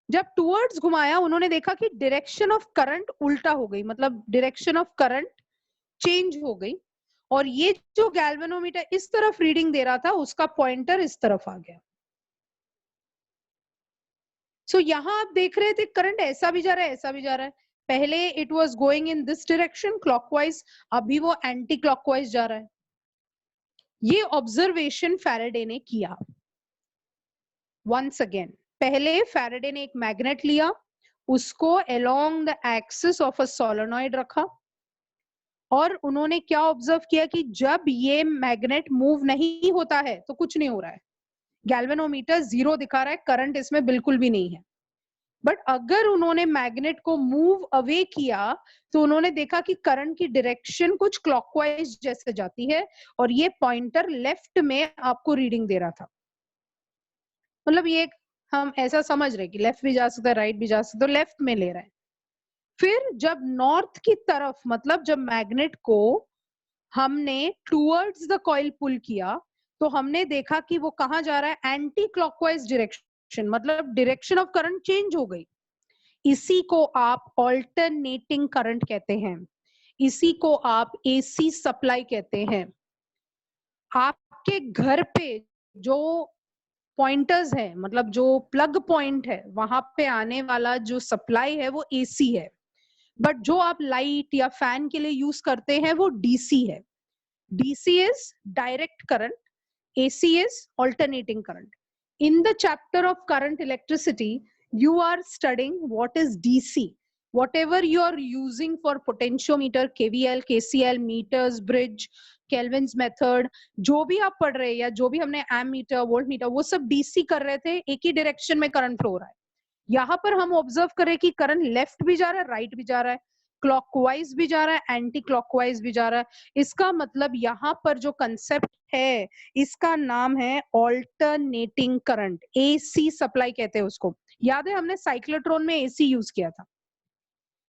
जब टूवर्ड्स घुमाया, उन्होंने देखा कि डायरेक्शन ऑफ करंट उल्टा हो गई, मतलब डायरेक्शन ऑफ करंट चेंज हो गई, और ये जो गैल्वेनोमीटर इस तरफ रीडिंग दे रहा था, उसका पॉइंटर इस तरफ आ गया। सो यहां आप देख रहे थे करंट ऐसा भी जा रहा है, ऐसा भी जा रहा है। पहले it was going in this direction clockwise, अभी वो एंटी क्लॉकवाइज जा रहा है। ये ऑब्जर्वेशन फैराडे ने किया। वंस अगेन, पहले फैराडे ने एक मैग्नेट लिया, उसको along the axis of a solenoid रखा, और उन्होंने क्या ऑब्जर्व किया कि जब ये मैग्नेट मूव नहीं होता है तो कुछ नहीं हो रहा है, गैल्वेनोमीटर 0 दिखा रहा है, करंट इसमें बिल्कुल भी नहीं है। बट अगर उन्होंने मैग्नेट को मूव अवे किया तो उन्होंने देखा कि करंट की डायरेक्शन कुछ क्लॉकवाइज जैसे जाती है, और ये पॉइंटर लेफ्ट में आपको रीडिंग दे रहा था। मतलब ये हम ऐसा समझ रहे कि लेफ्ट भी जा सकता है, राइट भी जा सकता है, तो लेफ्ट में ले रहा है। फिर जब नॉर्थ की तरफ, मतलब जब मैग्नेट को हमने टूवर्ड्स द कॉइल पुल किया, तो हमने देखा कि वो कहां जा रहा है, एंटी क्लॉकवाइज डायरेक्शन, मतलब डायरेक्शन ऑफ करंट चेंज हो गई। इसी को आप ऑल्टरनेटिंग करंट कहते हैं, इसी को आप एसी सप्लाई कहते हैं। आपके घर पे जो पॉइंटर्स है, मतलब जो प्लग पॉइंट है, वहां पे आने वाला जो सप्लाई है वो एसी है, बट जो आप लाइट या फैन के लिए यूज करते हैं वो डीसी है। DC is direct current, AC is alternating current. In the chapter of current electricity, you are studying what is DC. Whatever you are using for potentiometer, KVL, KCL, meters, bridge, Kelvin's method, जो भी आप पढ़ रहे हैं या जो भी हमने ammeter, voltmeter, वो सब DC कर रहे थे, एक ही डायरेक्शन में करंट फ्लो हो रहा है। यहाँ पर हम ऑब्जर्व करें कि करंट लेफ्ट भी जा रहा है, राइट भी जा रहा है, क्लॉकवाइज भी जा रहा है, एंटी क्लॉकवाइज भी जा रहा है। इसका मतलब यहाँ पर जो कंसेप्ट है, इसका नाम है ऑल्टरनेटिंग करंट, एसी सप्लाई कहते हैं उसको। याद है हमने साइक्लोट्रॉन में एसी यूज किया था।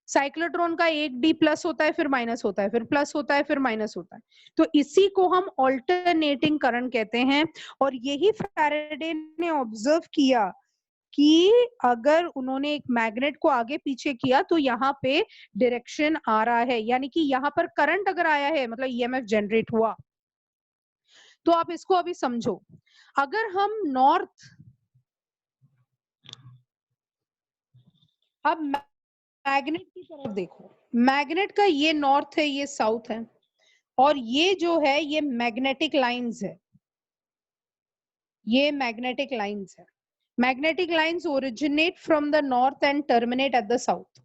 साइक्लोट्रॉन का एक डी प्लस होता है, फिर माइनस होता है, फिर प्लस होता है, फिर माइनस होता है, तो इसी को हम ऑल्टरनेटिंग करंट कहते हैं। और यही फैराडे ने ऑब्जर्व किया कि अगर उन्होंने एक मैग्नेट को आगे पीछे किया तो यहाँ पे डायरेक्शन आ रहा है, यानी कि यहाँ पर करंट अगर आया है मतलब ईएमएफ जनरेट हुआ। तो आप इसको अभी समझो, अगर हम नॉर्थ, अब मैग्नेट की तरफ देखो, मैग्नेट का ये नॉर्थ है, ये साउथ है, और ये जो है ये मैग्नेटिक लाइंस है, ये मैग्नेटिक लाइंस है। Magnetic lines originate from the north and terminate at the south,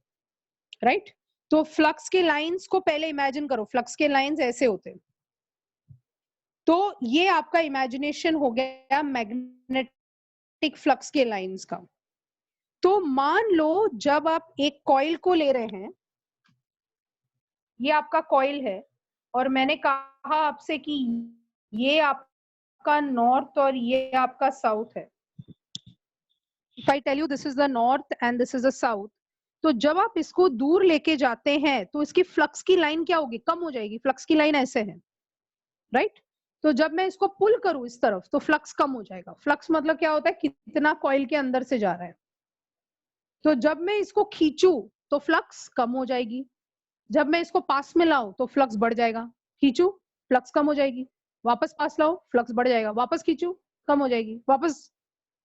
right. तो फ्लक्स के लाइंस को पहले इमेजिन करो, फ्लक्स के लाइंस ऐसे होते हैं। तो ये आपका इमेजिनेशन हो गया मैग्नेटिक फ्लक्स के लाइंस का। तो मान लो जब आप एक कॉइल को ले रहे हैं, ये आपका कॉइल है, और मैंने कहा आपसे कि ये आपका नॉर्थ और ये आपका साउथ है। If I tell you this is the north and this is the south, तो जब आप इसको दूर लेके जाते हैं तो इसकी फ्लक्स की लाइन क्या होगी, कम हो जाएगी। फ्लक्स की लाइन ऐसे है, राइट। तो जब मैं इसको पुल करूं इस तरफ तो फ्लक्स कम हो जाएगा। फ्लक्स मतलब क्या होता है, कितना कॉइल के अंदर से जा रहा है। तो जब मैं इसको खींचू तो फ्लक्स कम हो जाएगी, जब मैं इसको पास में लाऊं तो फ्लक्स बढ़ जाएगा। खींचू, फ्लक्स कम हो जाएगी, वापस पास लाओ, फ्लक्स बढ़ जाएगा, वापस खींचू, कम हो जाएगी, वापस।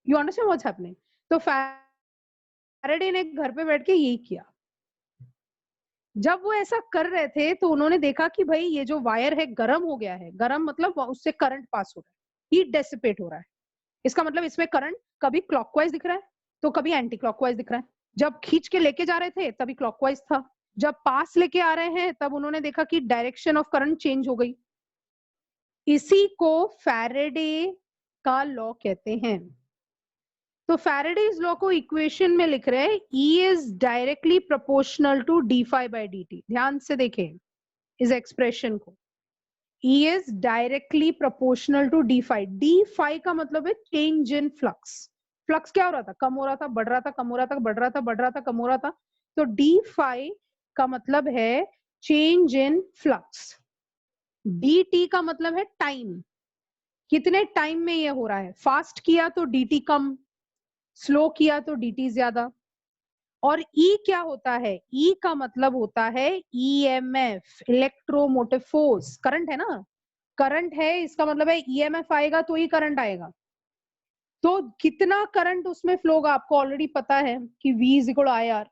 You understand what's happening. तो फैराडे ने घर पे बैठ के यही किया। जब वो ऐसा कर रहे थे तो उन्होंने देखा कि भाई ये जो वायर है गर्म हो गया है। गर्म मतलब उससे करंट पास हो रहा है, हीट डेसिपेट हो रहा है। इसका मतलब इसमें करंट कभी क्लॉकवाइज दिख रहा है तो कभी एंटी क्लॉकवाइज दिख रहा है। जब खींच के लेके जा रहे थे तभी क्लॉकवाइज था, जब पास लेके आ रहे हैं तब उन्होंने देखा कि डायरेक्शन ऑफ करंट चेंज हो गई। इसी को फैराडे का लॉ कहते हैं। तो फैराडेज लॉ को इक्वेशन में लिख रहे हैं, E is directly proportional to d phi by D t. ध्यान से देखें इस एक्सप्रेशन को, E is directly proportional to d phi. D phi का मतलब है चेंज इन फ्लक्स। फ्लक्स क्या हो रहा था, कम हो रहा था, बढ़ रहा था, कम हो रहा था, बढ़ रहा था, बढ़ रहा था, कम हो रहा था। तो डी फाई का मतलब है change in flux. D T का मतलब है टाइम, कितने टाइम में ये हो रहा है। फास्ट किया तो डी टी कम, स्लो किया तो डी टी ज्यादा। और ई क्या होता है, ई का मतलब होता है ईएमएफ, इलेक्ट्रोमोटिव फोर्स। करंट है ना, करंट है, इसका मतलब है ईएमएफ आएगा तो ही करंट आएगा। तो कितना करंट उसमें फ्लो होगा आपको ऑलरेडी पता है कि V is equal I R.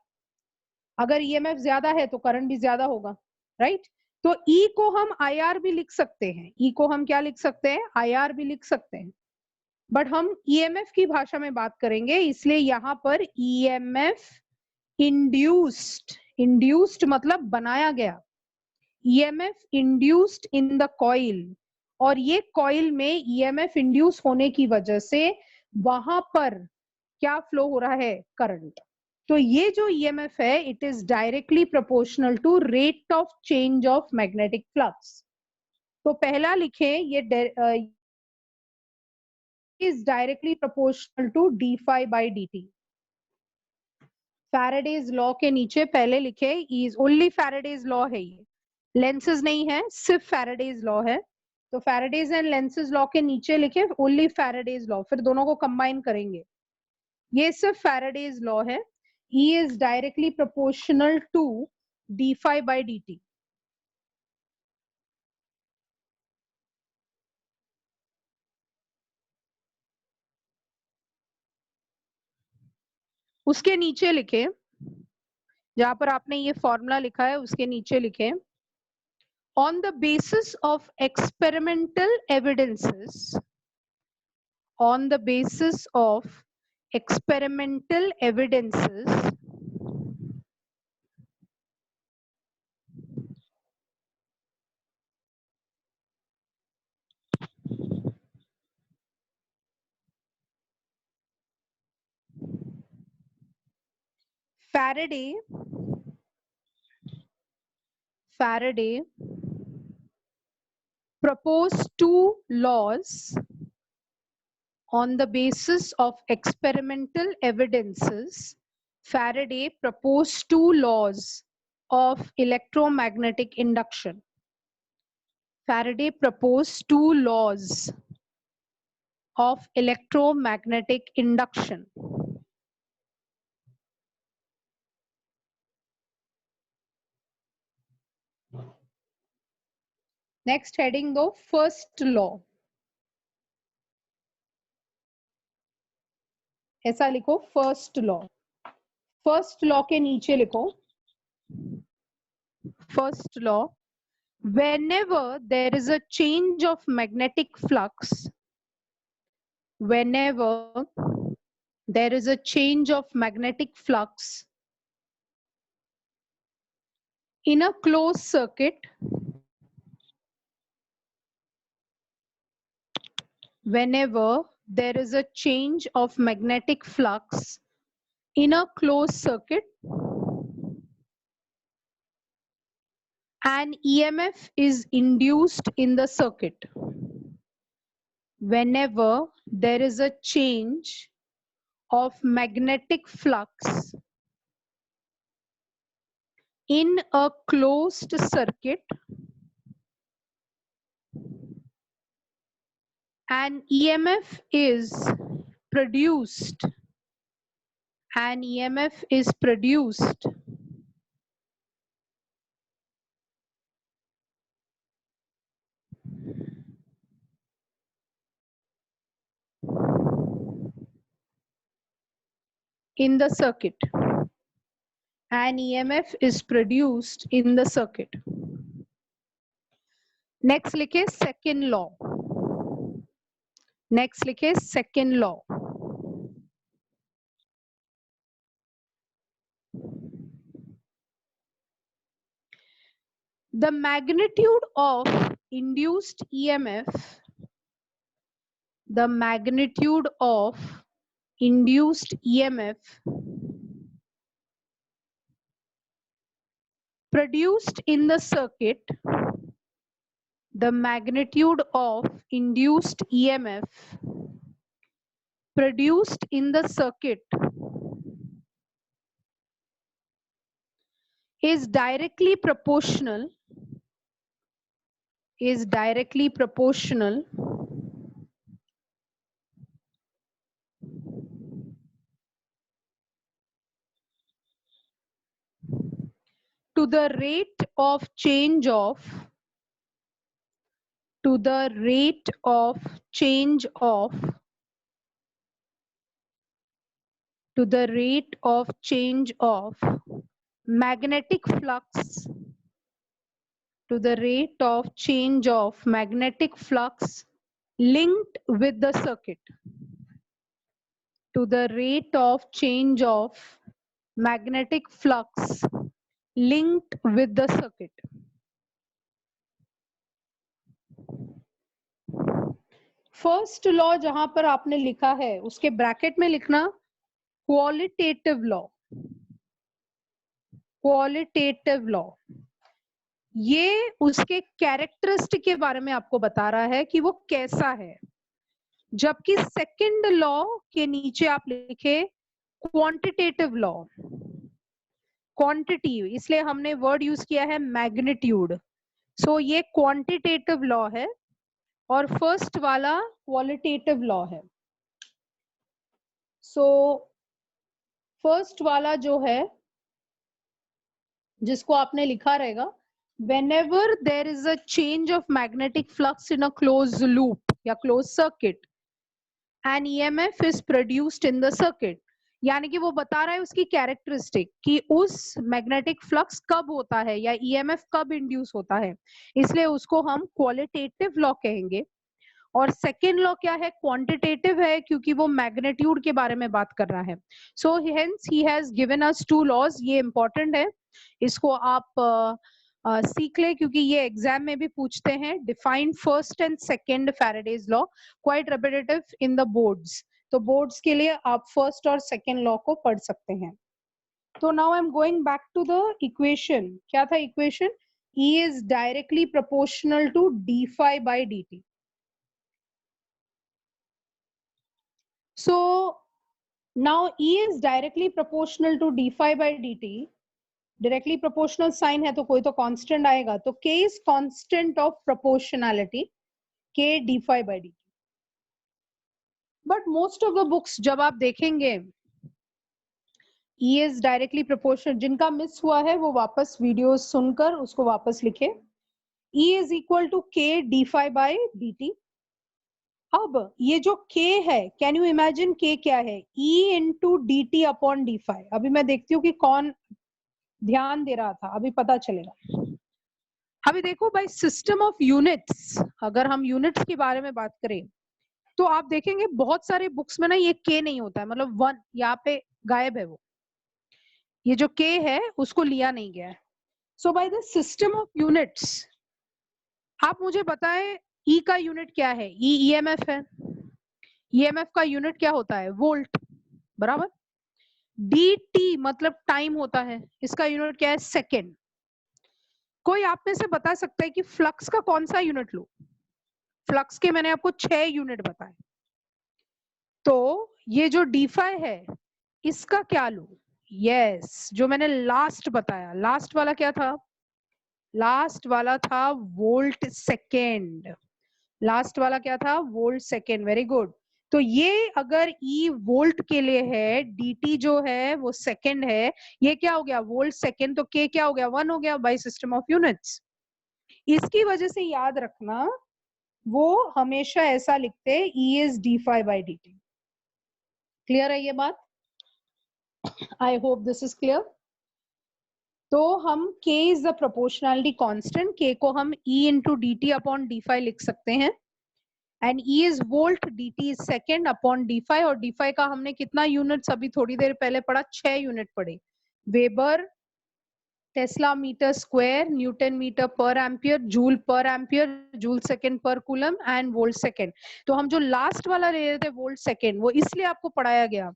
अगर ईएमएफ ज्यादा है तो करंट भी ज्यादा होगा, राइट। तो E को हम IR भी लिख सकते हैं, E को हम क्या लिख सकते हैं, IR भी लिख सकते हैं। बट हम ईएमएफ की भाषा में बात करेंगे, इसलिए यहां पर ईएमएफ इंड्यूस्ड, इंड्यूस्ड मतलब बनाया गया, EMF induced in the coil. और ये कॉइल में ईएमएफ इंड्यूस होने की वजह से वहां पर क्या फ्लो हो रहा है, करंट। तो ये जो ईएमएफ है it is directly proportional to rate of change of magnetic flux. तो पहला लिखे ये is directly proportional to d phi by D t. Faraday's law के नीचे पहले लिखे इज ओनली फैराडेज लॉ है, ये लेंसेज नहीं है, सिर्फ फैराडेज लॉ है। तो फैराडेज एंड लेंसेज लॉ के नीचे लिखे ओनली फैराडेज लॉ, फिर दोनों को कंबाइन करेंगे। ये सिर्फ फैराडेज लॉ है, E is directly proportional to d phi by D t. उसके नीचे लिखे, जहां पर आपने ये फॉर्मूला लिखा है उसके नीचे लिखे, on the basis of experimental evidences, on the basis of experimental evidences, Faraday proposed two laws. On the basis of experimental evidences, Faraday proposed two laws of electromagnetic induction. Faraday proposed two laws of electromagnetic induction. Next heading दो first law, ऐसा लिखो first law. First law के नीचे लिखो first law, whenever there is a change of magnetic flux, whenever there is a change of magnetic flux in a closed circuit, whenever there is a change of magnetic flux in a closed circuit, an EMF is induced in the circuit. Whenever there is a change of magnetic flux in a closed circuit, an EMF is produced. An EMF is produced in the circuit. An EMF is produced in the circuit. Next लिखे second law. Next लिखे second law. The magnitude of induced EMF, the magnitude of induced EMF produced in the circuit, the magnitude of induced EMF produced in the circuit is directly proportional to the rate of change of magnetic flux, to the rate of change of magnetic flux linked with the circuit, to the rate of change of magnetic flux linked with the circuit. First law जहां पर आपने लिखा है उसके bracket में लिखना qualitative law, qualitative law. ये उसके कैरेक्टरिस्टिक के बारे में आपको बता रहा है कि वो कैसा है, जबकि सेकंड लॉ के नीचे आप लिखे क्वांटिटेटिव लॉ, क्वांटिटी, इसलिए हमने वर्ड यूज किया है मैग्नीट्यूड। सो ये क्वांटिटेटिव लॉ है और फर्स्ट वाला क्वालिटेटिव लॉ है। सो फर्स्ट वाला जो है जिसको आपने लिखा रहेगा, whenever there is a change of magnetic flux in a closed loop या closed circuit, an EMF is produced in the circuit। यानी कि वो बता रहा है उसकी कैरेक्टरिस्टिक कि उस मैग्नेटिक फ्लक्स कब होता है या ईएमएफ कब इंड्यूस होता है, इसलिए उसको हम क्वालिटेटिव लॉ कहेंगे। और सेकेंड लॉ क्या है, क्वांटिटेटिव है, क्योंकि वो मैग्नीट्यूड के बारे में बात कर रहा है। So hence he has given us two laws. ये इंपॉर्टेंट है, इसको आप सीख ले क्योंकि ये एग्जाम में भी पूछते हैं। Define first and second Faraday's law, quite repetitive in the boards. तो बोर्ड्स के लिए आप फर्स्ट और सेकेंड लॉ को पढ़ सकते हैं। तो now I am going back to the equation. क्या था equation? E is directly proportional to d phi by dt. So now E is directly proportional to d phi by dt. Directly proportional sign है तो कोई तो constant आएगा, तो k is constant of proportionality, k d phi by dt। But most of the books जब आप देखेंगे E is directly proportional, जिनका मिस हुआ है वो वापस वीडियो सुनकर उसको वापस लिखे। E is equal to k d phi by dt. अब ये जो k है, कैन यू इमेजिन k क्या है? E into d t upon d phi. अभी मैं देखती हूँ कि कौन ध्यान दे रहा था, अभी पता चलेगा. अभी देखो भाई, सिस्टम ऑफ यूनिट्स, अगर हम यूनिट्स के बारे में बात करें तो आप देखेंगे बहुत सारे बुक्स में ना ये k नहीं होता है, मतलब वन यहाँ पे गायब है. वो ये जो k है उसको लिया नहीं गया है. So by the system of units आप मुझे बताएं E का यूनिट क्या है? E EMF है. EMF का यूनिट क्या होता है? वोल्ट, बराबर. dt मतलब टाइम होता है, इसका यूनिट क्या है? सेकेंड. कोई आप में से बता सकता है कि फ्लक्स का कौन सा यूनिट लो? फ्लक्स के मैंने आपको 6 यूनिट बताए, तो ये जो डी फाई है इसका क्या लो? यस, जो मैंने लास्ट बताया. लास्ट वाला क्या था? लास्ट वाला था वोल्ट सेकेंड. लास्ट वाला क्या था? Volt second. Very good. तो ये अगर E वोल्ट के लिए है, dt जो है वो सेकेंड है, ये क्या हो गया? Volt second. तो k क्या हो गया? 1 हो गया बाय सिस्टम ऑफ यूनिट्स. इसकी वजह से याद रखना, वो हमेशा ऐसा लिखते हैं E is d phi by dt. Clear है ये बात? I hope this is clear. तो हम k is the proportionality constant, k को हम E into d t upon d phi लिख सकते हैं. And E is volt, dt is second upon d phi. और डी फाई का हमने कितना यूनिट्स अभी थोड़ी देर पहले पढ़ा? 6 यूनिट पढ़े. Weber, tesla metre square, newton metre पर एम्पियर, जूल पर एम्पियर, जूल सेकेंड पर कूलम एंड वोल्ट सेकेंड. तो हम जो लास्ट वाला ले रहे थे वोल्ट सेकेंड, वो इसलिए आपको पढ़ाया गया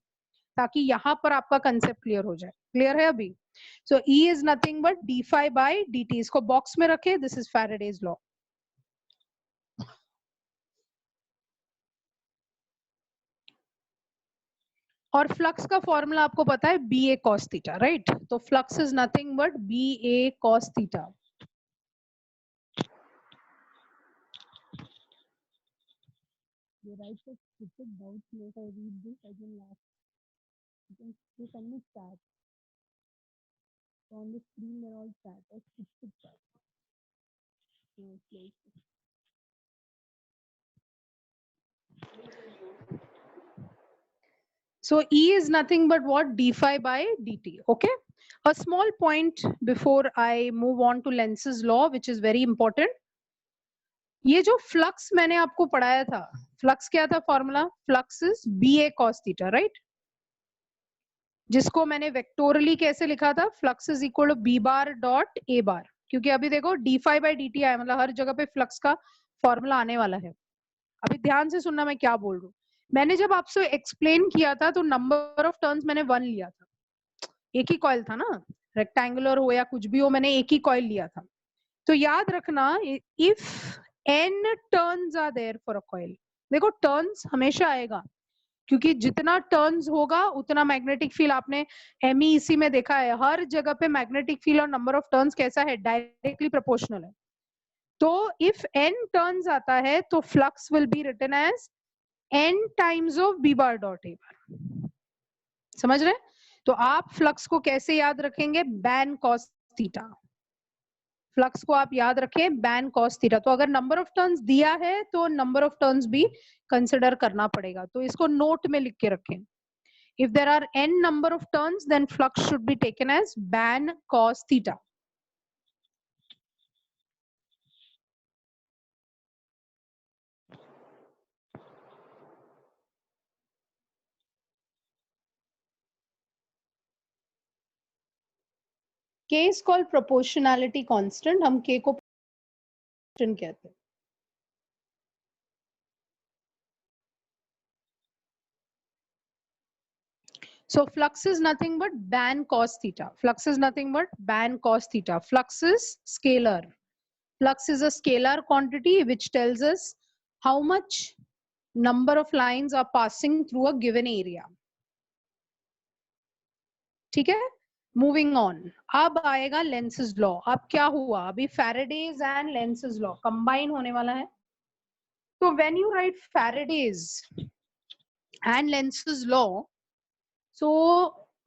ताकि यहाँ पर आपका कंसेप्ट क्लियर हो जाए. क्लियर है अभी? So E is nothing but d phi by D t. इसको बॉक्स में रखे. This is Faraday's law. और फ्लक्स का फॉर्मूला आपको पता है, B A cos theta, right? तो flux is nothing but B A cos theta. You write the stupid doubts later. Read this again last. You can send me chat. So on the screen they're all chat or stupid chat. So close. So E is nothing but what? D phi by dt. Okay. A small point before I move on to Lenz's law, which is very important. ये जो flux मैंने आपको पढ़ाया था, flux क्या था formula? Flux is B A cos theta, right? जिसको मैंने वेक्टोरली कैसे लिखा था? Flux is equal to B bar dot A bar. क्योंकि अभी देखो D phi by D T आया, मतलब हर जगह पे फ्लक्स का फॉर्मूला आने वाला है. अभी ध्यान से सुनना मैं क्या बोल रहा हूँ. मैंने जब आपसे एक्सप्लेन किया था तो नंबर ऑफ टर्न्स मैंने 1 लिया था. एक ही कॉइल था ना, रेक्टेंगुलर हो या कुछ भी हो, मैंने एक ही कॉइल लिया था. तो याद रखना, if n turns are there for a coil, देखो टर्न्स हमेशा आएगा, क्योंकि जितना टर्न्स होगा उतना मैग्नेटिक फील्ड. आपने MEEC में देखा है, हर जगह पे मैग्नेटिक फील्ड और नंबर ऑफ टर्न्स कैसा है? डायरेक्टली प्रोपोर्शनल है. तो इफ n टर्न्स आता है तो flux will be written as n times of b bar dot a bar. समझ रहे? तो आप फ्लक्स को कैसे याद रखेंगे? Ban cos theta. फ्लक्स को आप याद रखें बैन कॉस थीटा. तो अगर नंबर ऑफ टर्न्स दिया है तो नंबर ऑफ टर्न्स भी कंसिडर करना पड़ेगा. तो इसको नोट में लिख के रखें. If there are n number of turns, then flux should be taken as ban cos theta. K is called proportionality constant. हम K को constant कहते हैं. So flux is nothing but ban cos theta. Flux is nothing but ban cos theta. Flux is scalar. Flux is a scalar quantity which tells us how much number of lines are passing through a given area. ठीक है? Moving on. अब आएगा lenses law. अब क्या हुआ? अभी Faraday's and Lenz's law combine होने वाला है. तो when you right Faraday's and Lenz's law, so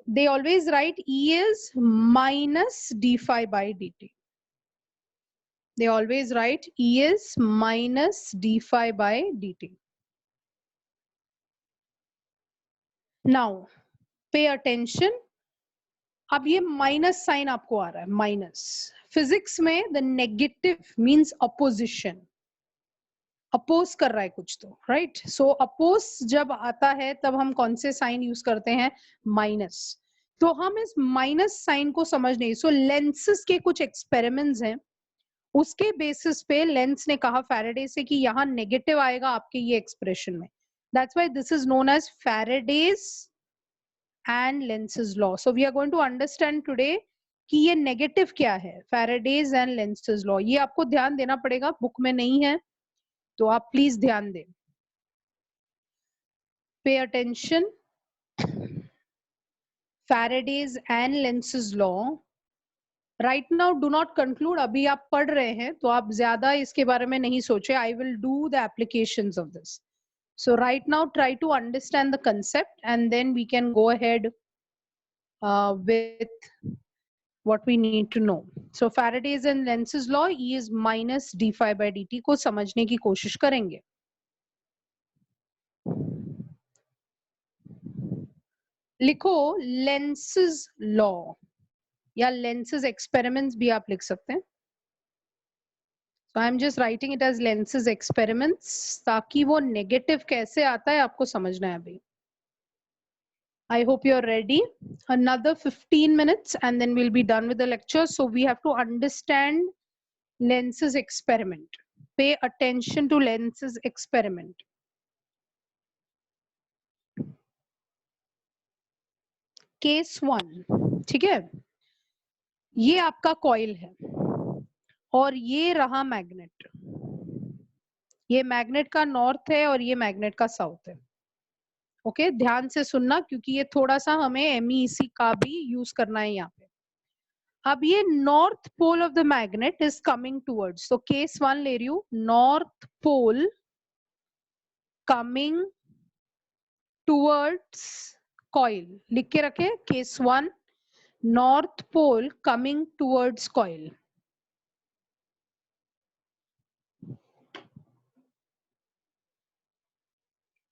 they always write E is minus d phi by dt. they always write E is minus d phi by dt. Now pay attention. अब ये minus sign आपको आ रहा है, minus. Physics में the negative means opposition, oppose कर रहा है कुछ तो, राइट. सो अपोज जब आता है तब हम कौन से साइन यूज करते हैं, माइनस. तो हम इस माइनस साइन को समझ नहीं. सो लेंसेज के कुछ एक्सपेरिमेंट्स हैं, उसके बेसिस पे लेंस ने कहा फैराडे से कि यहाँ नेगेटिव आएगा आपके ये एक्सप्रेशन में. That's why this is known as Faraday's and Lenz's law. So we are going to understand today कि ये नेगेटिव क्या है, फैराडेज एंड लेंसेज लॉ. ये आपको ध्यान देना पड़ेगा, बुक में नहीं है तो आप प्लीज ध्यान दें. Pay attention. Faraday's and Lenz's law. Right now do not conclude. अभी आप पढ़ रहे हैं तो आप ज्यादा इसके बारे में नहीं सोचे. I will do the applications of this. So right now try to understand the concept and then we can go ahead with what we need to know. So Faraday's and Lenz's law, E is minus d phi by dt को समझने की कोशिश करेंगे. लिखो lenses law या lenses experiments भी आप लिख सकते हैं. So I am just writing it as lenses experiments ताकि वो नेगेटिव कैसे आता है आपको समझना है अभी. I hope you're ready. Another 15 minutes and then we'll be done with the lecture. So we have to understand lenses experiment. Pay attention to lenses experiment. Case 1, ठीक है. ये आपका कॉइल है और ये रहा मैग्नेट. ये मैग्नेट का नॉर्थ है और ये मैग्नेट का साउथ है. ओके ध्यान से सुनना क्योंकि ये थोड़ा सा हमें MEC का भी यूज करना है यहाँ पे. अब ये north pole of the magnet is coming towards. तो केस 1 ले रही हूँ, north pole coming towards coil. लिख के रखे case 1, north pole coming towards coil.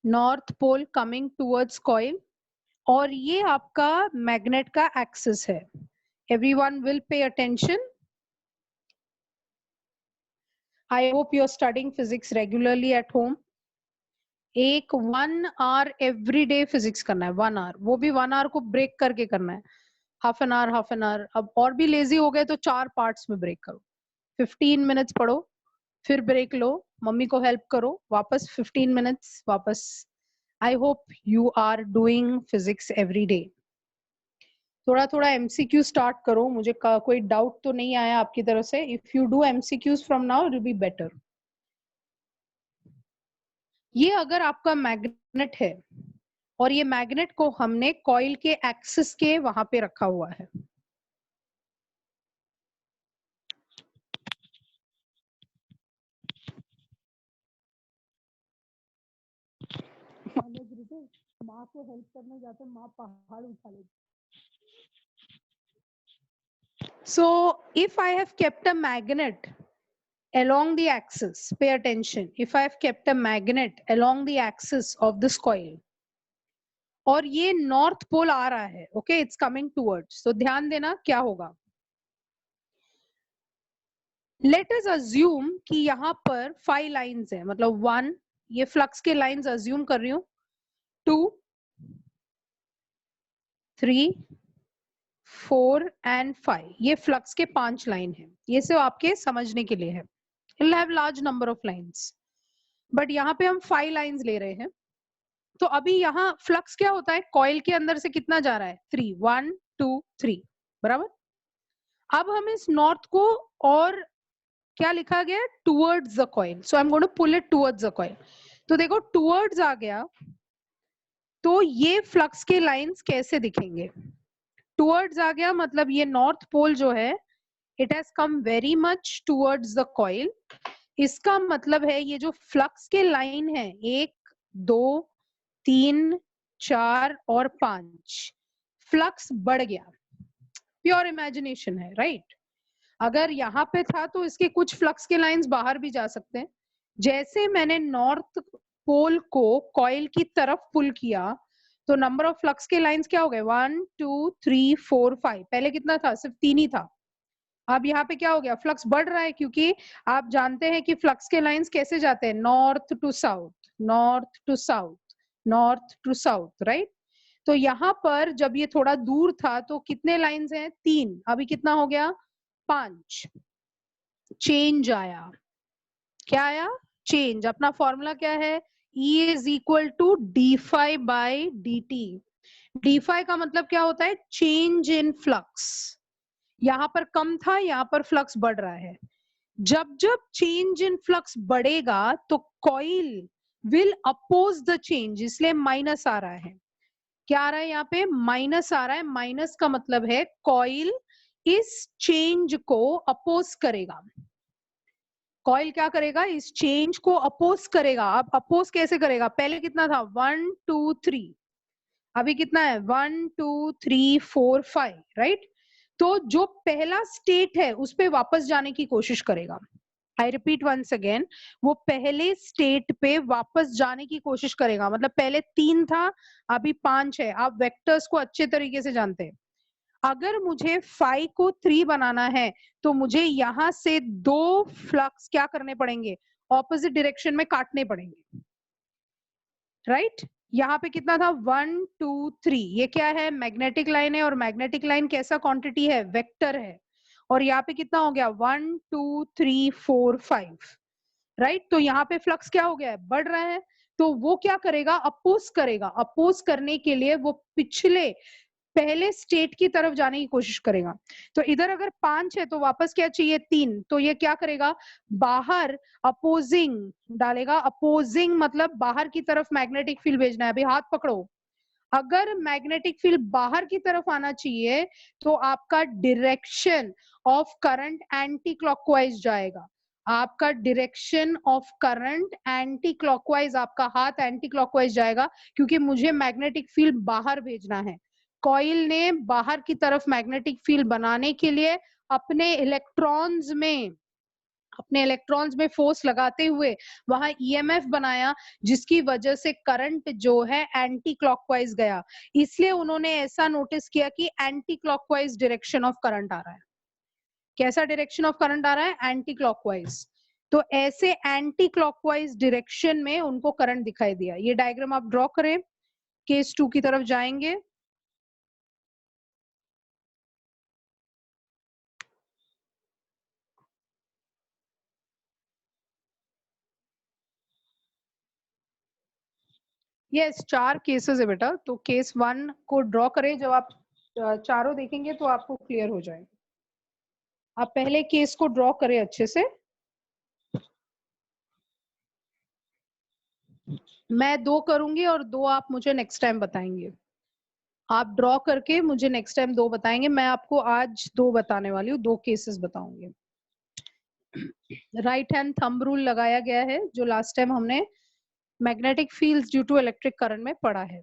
North pole coming towards coil और ये आपका मैग्नेट का एक्सिस है. Everyone will pay attention. I hope you are studying physics regularly at home. एक 1 hour every day physics करना है, 1 hour. वो भी 1 hour को break करके करना है. half an hour. अब और भी lazy हो गए तो 4 parts में break करो. 15 minutes पढ़ो, फिर break लो, मम्मी को help करो, वापस 15 minutes वापस. I hope you are doing physics every day. थोड़ा थोड़ा MCQ स्टार्ट करो. मुझे कोई डाउट तो नहीं आया आपकी तरफ से. If you do MCQs from now it will be better. ये अगर आपका मैग्नेट है और ये मैग्नेट को हमने कॉइल के एक्सिस के वहां पे रखा हुआ है. माँ को हेल्प करने जाते माँ पहाड़ उठा लेती. So if I have kept a magnet along the axis, pay attention, if I have kept a magnet along the axis of this coil और ये नॉर्थ पोल आ रहा है, ओके इट्स कमिंग टूवर्ड्स. तो ध्यान देना क्या होगा. लेट अस अज्यूम कि यहाँ पर 5 लाइंस है, मतलब 1 ये फ्लक्स के लाइंस अज्यूम कर रही हूँ, 2 3 4 एंड 5 ये फ्लक्स के 5 लाइन है. ये सिर्फ आपके समझने के लिए है. It'll have large number of lines, but यहाँ पे हम 5 लाइंस ले रहे हैं. तो अभी यहाँ फ्लक्स क्या होता है, कॉइल के अंदर से कितना जा रहा है, 3 1 2 3 बराबर. अब हम इस नॉर्थ को और क्या लिखा गया, towards the coil. So I am going to pull it towards the coil. तो देखो टूवर्ड्स आ गया तो ये फ्लक्स के लाइंस कैसे दिखेंगे. टूवर्ड्स आ गया मतलब ये नॉर्थ पोल जो है it has come very much towards the coil. इसका मतलब है ये जो फ्लक्स के लाइन है 1 2 3 4 और 5 फ्लक्स बढ़ गया. प्योर इमेजिनेशन है, राइट. अगर यहाँ पे था तो इसके कुछ फ्लक्स के लाइंस बाहर भी जा सकते हैं। जैसे मैंने नॉर्थ पोल को कॉइल की तरफ पुल किया तो नंबर ऑफ फ्लक्स के लाइंस क्या हो गए, 1 2 3 4 5। पहले कितना था, सिर्फ 3 ही था। अब यहाँ पे क्या हो गया, फ्लक्स बढ़ रहा है, क्योंकि आप जानते हैं कि फ्लक्स के लाइंस कैसे जाते हैं, north to south, north to south, north to south, right. तो यहाँ पर जब ये थोड़ा दूर था तो कितने लाइंस हैं, 3, अभी कितना हो गया, 5। चेंज आया, क्या आया, चेंज। अपना फॉर्मूला क्या है, E is equal to d phi by D t. D phi का मतलब क्या होता है, चेंज इन फ्लक्स। यहाँ पर कम था, यहाँ पर फ्लक्स बढ़ रहा है। जब जब चेंज इन फ्लक्स बढ़ेगा तो coil will oppose the change, इसलिए माइनस आ रहा है। क्या आ रहा है, यहाँ पे माइनस आ रहा है। माइनस का मतलब है कॉइल इस चेंज को अपोज करेगा। कॉइल क्या करेगा, इस चेंज को अपोज करेगा। अब अपोज कैसे करेगा, पहले कितना था, 1 2 3, अभी कितना है, 1 2 3 4 5, राइट। तो जो पहला स्टेट है उस पे वापस जाने की कोशिश करेगा। आई रिपीट वंस अगेन, वो पहले स्टेट पे वापस जाने की कोशिश करेगा। मतलब पहले 3 था, अभी 5 है। आप वेक्टर्स को अच्छे तरीके से जानते हैं। अगर मुझे 5 को 3 बनाना है तो मुझे यहां से 2 फ्लक्स क्या करने पड़ेंगे, ऑपोजिट डायरेक्शन में काटने पड़ेंगे, राइट। यहाँ पे कितना था, 1 2 3, ये क्या है, मैग्नेटिक लाइन है। और मैग्नेटिक लाइन कैसा क्वांटिटी है, वेक्टर है। और यहाँ पे कितना हो गया, 1 2 3 4 5, राइट। तो यहाँ पे फ्लक्स क्या हो गया है, बढ़ रहा है। तो वो क्या करेगा, अपोज करेगा। अपोज करने के लिए वो पिछले पहले स्टेट की तरफ जाने की कोशिश करेगा। तो इधर अगर 5 है तो वापस क्या चाहिए, 3। तो ये क्या करेगा, बाहर अपोजिंग डालेगा। अपोजिंग मतलब बाहर की तरफ मैग्नेटिक फील्ड भेजना है। अभी हाथ पकड़ो, अगर मैग्नेटिक फील्ड बाहर की तरफ आना चाहिए तो आपका direction of current anti clockwise जाएगा। आपका direction of current anti clockwise, आपका हाथ एंटी क्लॉकवाइज जाएगा, क्योंकि मुझे मैग्नेटिक फील्ड बाहर भेजना है। कॉइल ने बाहर की तरफ मैग्नेटिक फील्ड बनाने के लिए अपने इलेक्ट्रॉन्स में फोर्स लगाते हुए वहां ईएमएफ बनाया, जिसकी वजह से करंट जो है एंटी क्लॉकवाइज गया। इसलिए उन्होंने ऐसा नोटिस किया कि anti clockwise direction of current आ रहा है। कैसा डायरेक्शन ऑफ करंट आ रहा है, एंटी क्लॉकवाइज। तो ऐसे एंटी क्लॉकवाइज डायरेक्शन में उनको करंट दिखाई दिया। ये डायग्राम आप ड्रॉ करें, केस 2 की तरफ जाएंगे। यस, 4 केसेस है बेटा। तो केस 1 को ड्रॉ करें, जब आप चारों देखेंगे तो आपको क्लियर हो जाएगा। आप पहले केस को ड्रॉ करें अच्छे से। मैं 2 करूंगी और 2 आप मुझे नेक्स्ट टाइम बताएंगे। आप ड्रॉ करके मुझे नेक्स्ट टाइम 2 बताएंगे। मैं आपको आज 2 बताने वाली हूँ, 2 केसेस बताऊंगी। राइट हैंड थंब रूल लगाया गया है, जो लास्ट टाइम हमने magnetic fields due to electric current में पढ़ा है।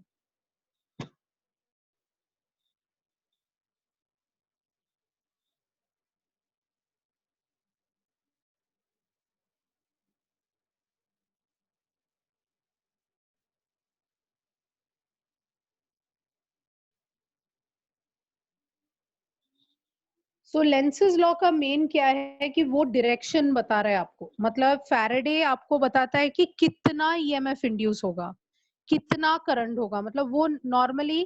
सो लेंसेज लॉ का मेन क्या है कि वो डायरेक्शन बता रहा है आपको। मतलब फैराडे आपको बताता है कि कितना ईएमएफ इंड्यूस होगा, कितना करंट होगा। मतलब वो नॉर्मली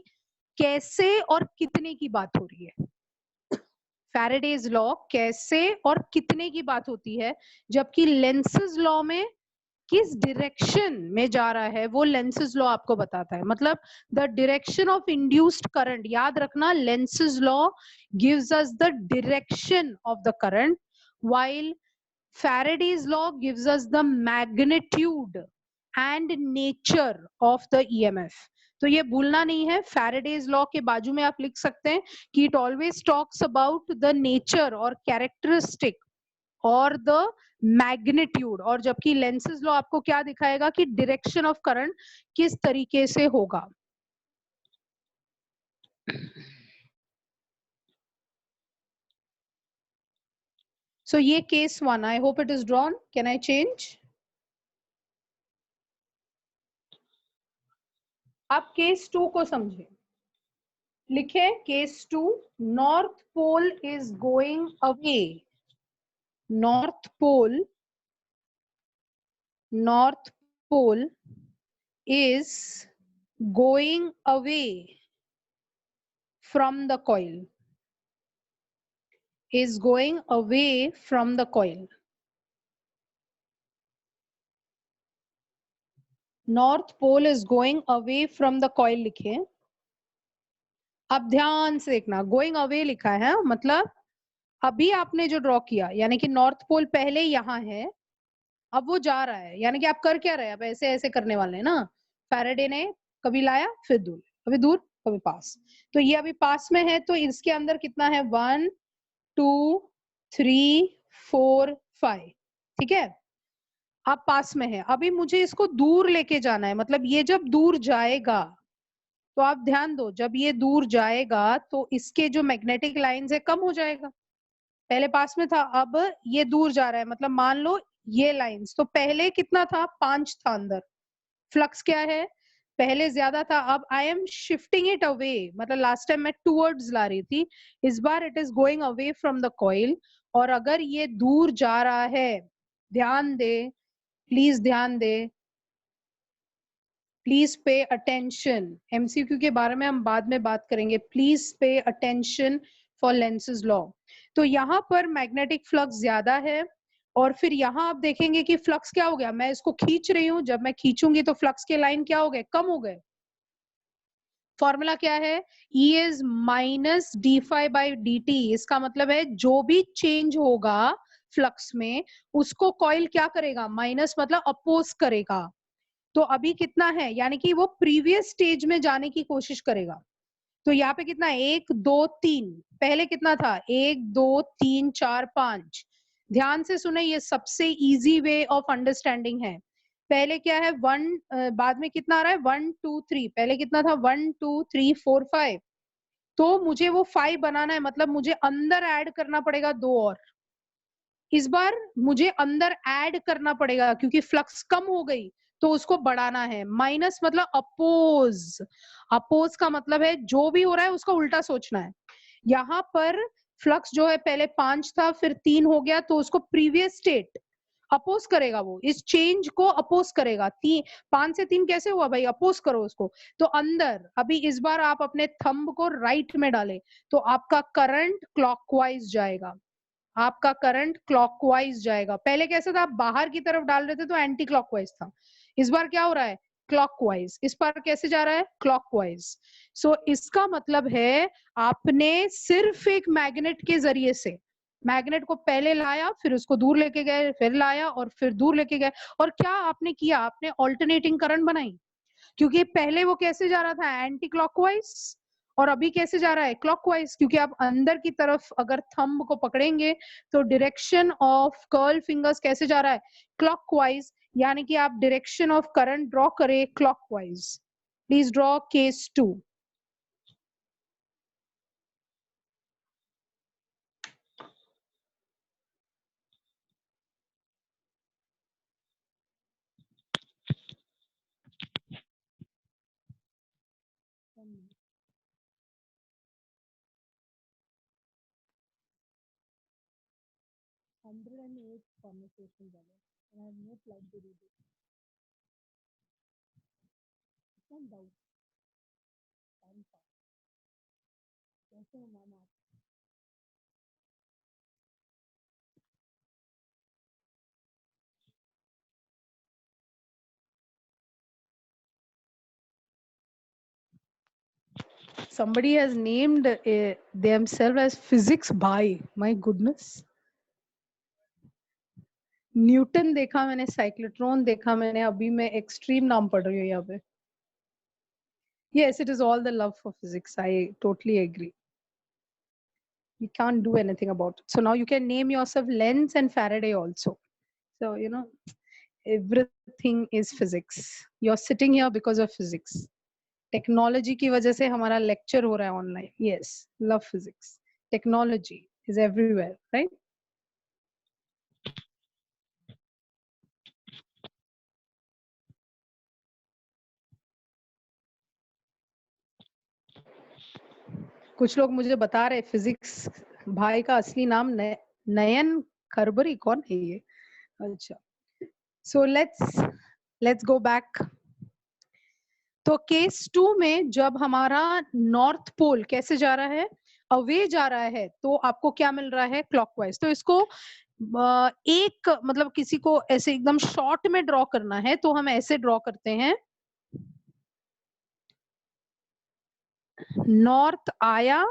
कैसे और कितने की बात हो रही है। फैराडेज लॉ कैसे और कितने की बात होती है, जबकि लेंसेज लॉ में किस डायरेक्शन में जा रहा है वो लेंसेज लॉ आपको बताता है। मतलब the direction of induced current, याद रखना, Lenz's law gives us the direction of the current, while Faraday's law gives us the magnitude and nature of the EMF। तो ये भूलना नहीं है। फैराडेज लॉ के बाजू में आप लिख सकते हैं कि it always talks about the nature और कैरेक्टरिस्टिक और द मैग्नीट्यूड। और जबकि लेंसेज लॉ आपको क्या दिखाएगा कि डायरेक्शन ऑफ करंट किस तरीके से होगा। So ये case 1. I hope it is drawn. Can I change? आप केस 2 को समझे. लिखे केस 2. North pole is going away. North pole is going away from the coil. Is going away from the coil. North pole is going away from the coil लिखे. अब ध्यान से देखना, गोइंग अवे लिखा है मतलब अभी आपने जो ड्रॉ किया, यानी कि नॉर्थ पोल पहले यहाँ है, अब वो जा रहा है, यानी कि आप कर क्या रहे हैं, अब ऐसे ऐसे करने वाले हैं ना. फैराडे ने कभी लाया फिर दूर, कभी दूर कभी पास, तो ये अभी पास में है, तो इसके अंदर कितना है 1 2 3 4 5. ठीक है, आप पास में है, अभी मुझे इसको दूर लेके जाना है, मतलब ये जब दूर जाएगा, तो आप ध्यान दो, जब ये दूर जाएगा तो इसके जो मैग्नेटिक लाइंस है कम हो जाएगा. पहले पास में था, अब ये दूर जा रहा है, मतलब मान लो ये लाइंस, तो पहले कितना था 5 था अंदर. फ्लक्स क्या है, पहले ज्यादा था, अब I am shifting it away, मतलब लास्ट टाइम मैं टूवर्ड्स ला रही थी, इस बार it is going away from the coil. और अगर ये दूर जा रहा है, ध्यान दे, प्लीज ध्यान दे, प्लीज पे अटेंशन. एमसीक्यू के बारे में हम बाद में बात करेंगे, please pay attention for lenses law. तो यहाँ पर मैग्नेटिक फ्लक्स ज्यादा है, और फिर यहाँ आप देखेंगे कि फ्लक्स क्या हो गया, मैं इसको खींच रही हूँ, जब मैं खींचूंगी तो फ्लक्स के लाइन क्या हो गए, कम हो गए. फॉर्मूला क्या है, E is minus d phi by D t. इसका मतलब है जो भी चेंज होगा फ्लक्स में, उसको कॉइल क्या करेगा, माइनस मतलब अपोज करेगा. तो अभी कितना है, यानी कि वो प्रीवियस स्टेज में जाने की कोशिश करेगा. तो यहाँ पे कितना है 1 2 3, पहले कितना था 1 2 3 4 5. ध्यान से सुने, ये सबसे इजी वे ऑफ अंडरस्टैंडिंग है. पहले क्या है 1, बाद में कितना आ रहा है 1 2 3, पहले कितना था 1 2 3 4 5. तो मुझे वो 5 बनाना है, मतलब मुझे अंदर ऐड करना पड़ेगा 2 और. इस बार मुझे अंदर ऐड करना पड़ेगा क्योंकि फ्लक्स कम हो गई, तो उसको बढ़ाना है. माइनस मतलब अपोज. अपोज का मतलब है जो भी हो रहा है उसका उल्टा सोचना है. यहाँ पर फ्लक्स जो है पहले 5 था, फिर 3 हो गया, तो उसको प्रीवियस स्टेट अपोज करेगा, वो इस चेंज को अपोज करेगा. 5 से 3 कैसे हुआ भाई, अपोज करो उसको. तो अंदर अभी इस बार आप अपने थंब को राइट में डालें, तो आपका करंट क्लॉकवाइज जाएगा. आपका करंट क्लॉकवाइज जाएगा. पहले कैसा था, आप बाहर की तरफ डाल रहे थे तो एंटी क्लॉकवाइज था. इस बार क्या हो रहा है, क्लॉकवाइज. इस बार कैसे जा रहा है, क्लॉकवाइज. सो इसका मतलब है आपने सिर्फ एक मैग्नेट के जरिए से, मैग्नेट को पहले लाया, फिर उसको दूर लेके गए, फिर लाया और फिर दूर लेके गए. और क्या आपने किया, आपने ऑल्टरनेटिंग करंट बनाई, क्योंकि पहले वो कैसे जा रहा था, एंटी क्लॉकवाइज, और अभी कैसे जा रहा है, क्लॉकवाइज. क्योंकि आप अंदर की तरफ अगर थंब को पकड़ेंगे तो डायरेक्शन ऑफ कर्ल फिंगर्स कैसे जा रहा है, क्लॉकवाइज. यानी कि आप डायरेक्शन ऑफ करंट ड्रॉ करें clockwise. Please draw case 2. Somebody has named themselves as physics bhai. My goodness. Newton देखा मैंने, साइक्लोट्रॉन देखा मैंने, अभी मैं एक्सट्रीम नाम पढ़ रही हूँ यहाँ पे. Yes, it is all the love for physics. I totally agree. We can't do anything about it. So now you can name yourself Lenz and Faraday also. So, you know, everything is physics. You're sitting here because of physics. Technology की वजह से हमारा lecture हो रहा है online. Yes, love physics. Technology is everywhere, right? कुछ लोग मुझे बता रहे फिजिक्स भाई का असली नाम नयन खरबरी, कौन है ये? अच्छा, सो लेट्स गो बैक। तो केस 2 में जब हमारा नॉर्थ पोल कैसे जा रहा है, अवे जा रहा है, तो आपको क्या मिल रहा है, क्लॉकवाइज। तो इसको एक मतलब किसी को ऐसे एकदम शॉर्ट में ड्रॉ करना है तो हम ऐसे ड्रॉ करते हैं, नॉर्थ आया,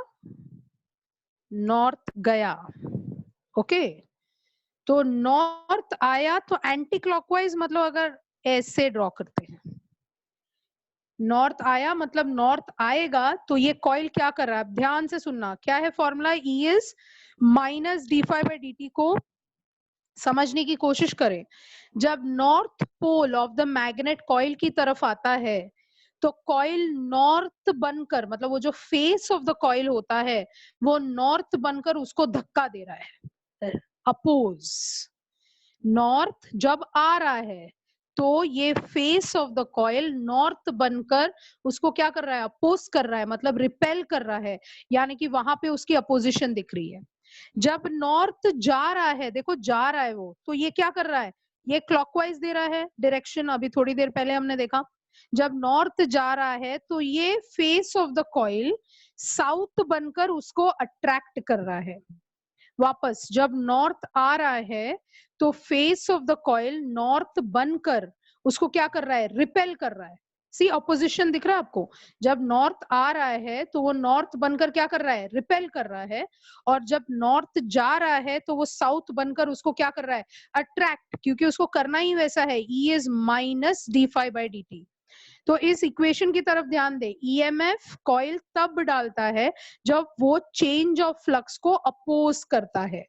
नॉर्थ गया। ओके, तो नॉर्थ आया तो एंटी क्लॉकवाइज, मतलब अगर ऐसे ड्रॉ करते हैं, नॉर्थ आया मतलब नॉर्थ आएगा, तो ये कॉइल क्या कर रहा है, ध्यान से सुनना, क्या है formula, E is minus d phi by D t को समझने की कोशिश करें। जब north pole of the magnet coil की तरफ आता है तो कॉइल नॉर्थ बनकर, मतलब वो जो फेस ऑफ द कॉइल होता है वो नॉर्थ बनकर उसको धक्का दे रहा है, अपोज। नॉर्थ जब आ रहा है तो ये face of the coil north बनकर उसको क्या कर रहा है, अपोज कर रहा है, मतलब रिपेल कर रहा है, यानी कि वहां पे उसकी अपोजिशन दिख रही है। जब नॉर्थ जा रहा है, देखो जा रहा है वो, तो ये क्या कर रहा है, ये क्लॉकवाइज दे रहा है डायरेक्शन, अभी थोड़ी देर पहले हमने देखा। जब नॉर्थ जा रहा है तो ये face of the coil south बनकर उसको अट्रैक्ट कर रहा है। वापस जब नॉर्थ आ रहा है तो face of the coil north बनकर उसको क्या कर रहा है, रिपेल कर रहा है। सी ऑपोजिशन दिख रहा है आपको, जब नॉर्थ आ रहा है तो वो नॉर्थ बनकर क्या कर रहा है, रिपेल कर रहा है, और जब नॉर्थ जा रहा है तो वो साउथ बनकर उसको क्या कर रहा है, अट्रैक्ट, क्योंकि उसको करना ही वैसा है, ई is minus d phi by D T. तो इस इक्वेशन की तरफ ध्यान दे, ईएमएफ कॉइल तब डालता है जब वो चेंज ऑफ फ्लक्स को अपोज करता है।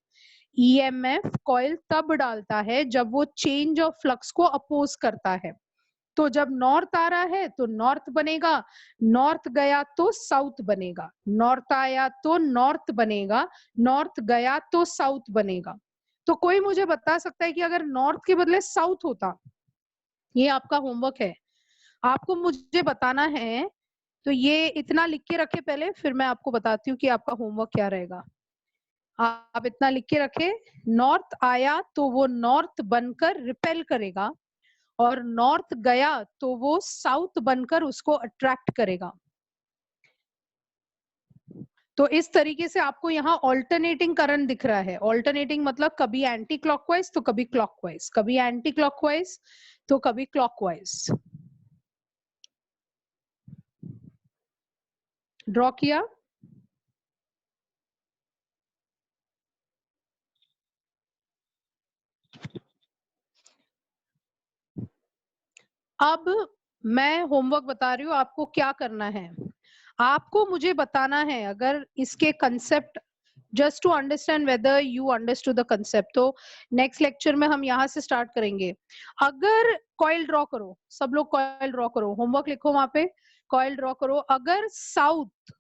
ईएमएफ कॉइल तब डालता है जब वो चेंज ऑफ फ्लक्स को अपोज करता है। तो जब नॉर्थ आ रहा है तो नॉर्थ बनेगा, नॉर्थ गया तो साउथ बनेगा, नॉर्थ आया तो नॉर्थ बनेगा, नॉर्थ गया तो साउथ बनेगा। तो कोई मुझे बता सकता है कि अगर नॉर्थ के बदले साउथ होता, ये आपका होमवर्क है, आपको मुझे बताना है। तो ये इतना लिख के रखे पहले, फिर मैं आपको बताती हूँ कि आपका होमवर्क क्या रहेगा। आप इतना लिख के रखे, नॉर्थ आया तो वो नॉर्थ बनकर रिपेल करेगा, और नॉर्थ गया तो वो साउथ बनकर उसको अट्रैक्ट करेगा। तो इस तरीके से आपको यहाँ ऑल्टरनेटिंग करंट दिख रहा है। ऑल्टरनेटिंग मतलब कभी एंटी क्लॉकवाइज तो कभी क्लॉकवाइज, कभी एंटी क्लॉकवाइज तो कभी क्लॉकवाइज। ड्रॉ किया। अब मैं होमवर्क बता रही हूँ आपको क्या करना है। आपको मुझे बताना है अगर इसके concept, just to understand whether you understood the concept. तो नेक्स्ट लेक्चर में हम यहाँ से स्टार्ट करेंगे। अगर कॉइल ड्रॉ करो, सब लोग कॉइल ड्रॉ करो, होमवर्क लिखो वहां पे, कॉइल ड्रॉ करो। अगर south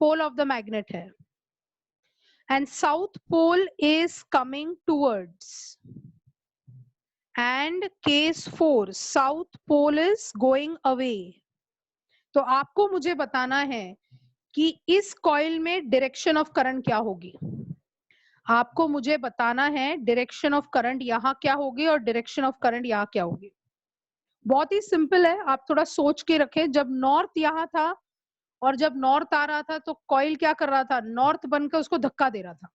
pole of the magnet है and south pole is coming towards, and case 4 south pole is going away, तो आपको मुझे बताना है कि इस कॉइल में डायरेक्शन ऑफ करंट क्या होगी। आपको मुझे बताना है डायरेक्शन ऑफ करंट यहाँ क्या होगी और डायरेक्शन ऑफ करंट यहाँ क्या होगी। बहुत ही सिंपल है, आप थोड़ा सोच के रखें। जब नॉर्थ यहाँ था और जब नॉर्थ आ रहा था तो कॉइल क्या कर रहा था, नॉर्थ बनकर उसको धक्का दे रहा था।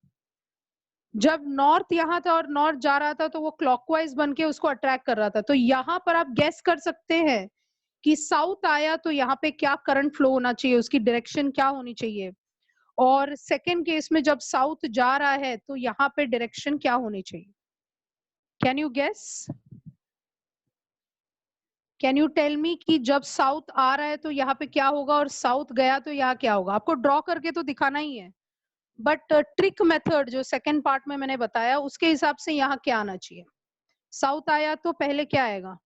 जब नॉर्थ यहाँ था और नॉर्थ जा रहा था तो वो क्लॉकवाइज बन के उसको अट्रैक्ट कर रहा था। तो यहाँ पर आप गेस कर सकते हैं कि साउथ आया तो यहाँ पे क्या करंट फ्लो होना चाहिए, उसकी डायरेक्शन क्या होनी चाहिए। और सेकेंड केस में जब साउथ जा रहा है तो यहाँ पे डायरेक्शन क्या होनी चाहिए। Can you guess, can you tell me कि जब साउथ आ रहा है तो यहाँ पे क्या होगा और साउथ गया तो यहाँ क्या होगा। आपको ड्रॉ करके तो दिखाना ही है, बट ट्रिक मेथड जो सेकंड पार्ट में मैंने बताया उसके हिसाब से यहाँ क्या आना चाहिए। साउथ आया तो पहले क्या आएगा,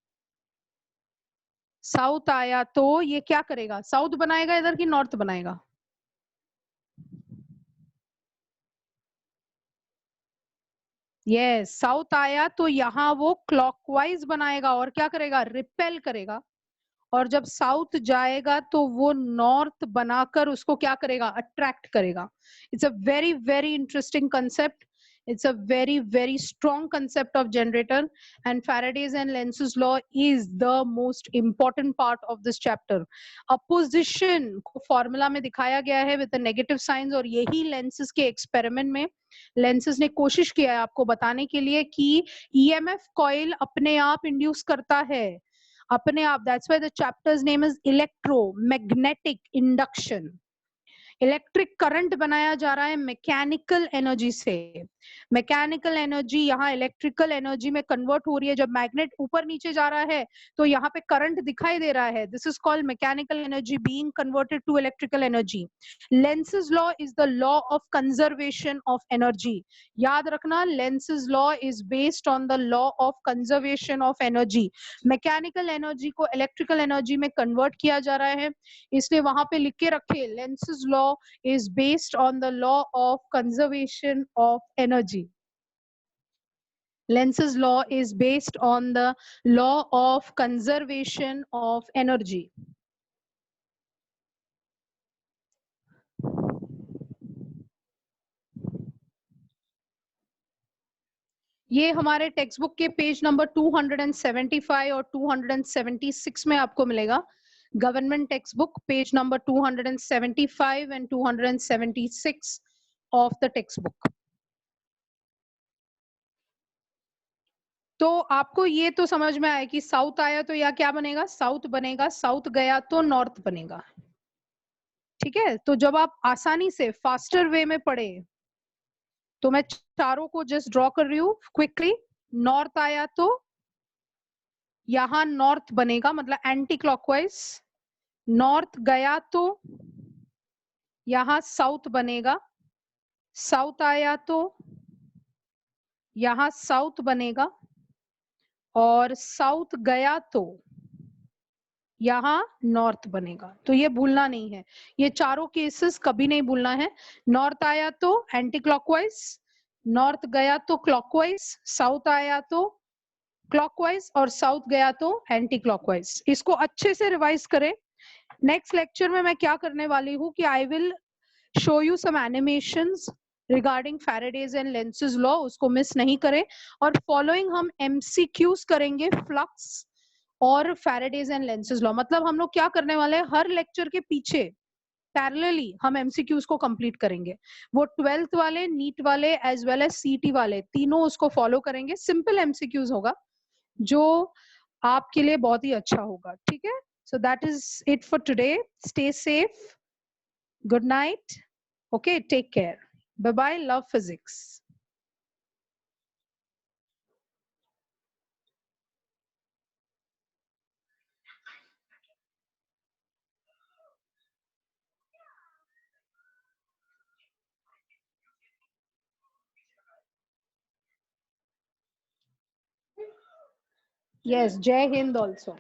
साउथ आया तो ये क्या करेगा, साउथ बनाएगा इधर की नॉर्थ बनाएगा, यस साउथ आया तो यहाँ वो क्लॉकवाइज बनाएगा और क्या करेगा, रिपेल करेगा। और जब साउथ जाएगा तो वो नॉर्थ बनाकर उसको क्या करेगा, अट्रैक्ट करेगा. It's a very very interesting concept. It's a very very strong concept of generator, and Faraday's and Lenz's law is the most important part of this chapter. Opposition को formula में दिखाया गया है with the negative signs, और यही Lenz's के experiment में Lenz's ने कोशिश किया है आपको बताने के लिए कि EMF coil अपने आप induce करता है, अपने आप. That's why the chapter's name is electromagnetic induction. Electric current बनाया जा रहा है मैकेनिकल एनर्जी से. मैकेनिकल एनर्जी यहाँ इलेक्ट्रिकल एनर्जी में कन्वर्ट हो रही है. जब मैग्नेट ऊपर नीचे जा रहा है तो यहाँ पे करंट दिखाई दे रहा है. This is called mechanical energy being converted to electrical energy. Lenz's law is the law of conservation of energy. याद रखना, Lenz's law is based on the law of conservation of energy. Mechanical energy को electrical energy में convert किया जा रहा है, इसलिए वहां पे लिख के रखे lenses law is based on the law of conservation of energy. Lenz's law is based on the law of conservation of energy. ये हमारे टेक्स्ट बुक के पेज नंबर 275 और 276 में आपको मिलेगा. Government text book page number 275 and 276 of the text book. तो आपको ये तो समझ में आया कि साउथ आया तो या क्या बनेगा, साउथ बनेगा. साउथ गया तो नॉर्थ बनेगा. ठीक है, तो जब आप आसानी से फास्टर वे में पढ़े तो मैं चारों को जस्ट ड्रॉ कर रही हूँ क्विकली. नॉर्थ आया तो यहाँ नॉर्थ बनेगा, मतलब एंटी क्लॉकवाइज. नॉर्थ गया तो यहाँ साउथ बनेगा. साउथ आया तो यहाँ साउथ बनेगा, और साउथ गया तो यहाँ नॉर्थ बनेगा. तो ये भूलना नहीं है, ये चारों केसेस कभी नहीं भूलना है. नॉर्थ आया तो एंटी क्लॉकवाइज, नॉर्थ गया तो क्लॉकवाइज, साउथ आया तो क्लॉकवाइज, और साउथ गया तो एंटी क्लॉकवाइज. इसको अच्छे से रिवाइज करें. नेक्स्ट लेक्चर में मैं क्या करने वाली हूँ कि I will show you some animations regarding Faraday's and Lenz's law. उसको मिस नहीं करें. और फॉलोइंग हम एमसीक्यूज करेंगे फ्लक्स और फैराडेज एंड लेंसेज लॉ. मतलब हम लोग क्या करने वाले हैं, हर लेक्चर के पीछे पैरेलली हम एमसीक्यूज को कंप्लीट करेंगे. वो 12th वाले, नीट वाले एज वेल एज सीटी वाले, तीनों उसको फॉलो करेंगे. सिंपल एमसीक्यूज होगा जो आपके लिए बहुत ही अच्छा होगा. ठीक है, so that is it for today. Stay safe, good night, okay, take care, bye bye, love physics. Yes, Jai Hind also.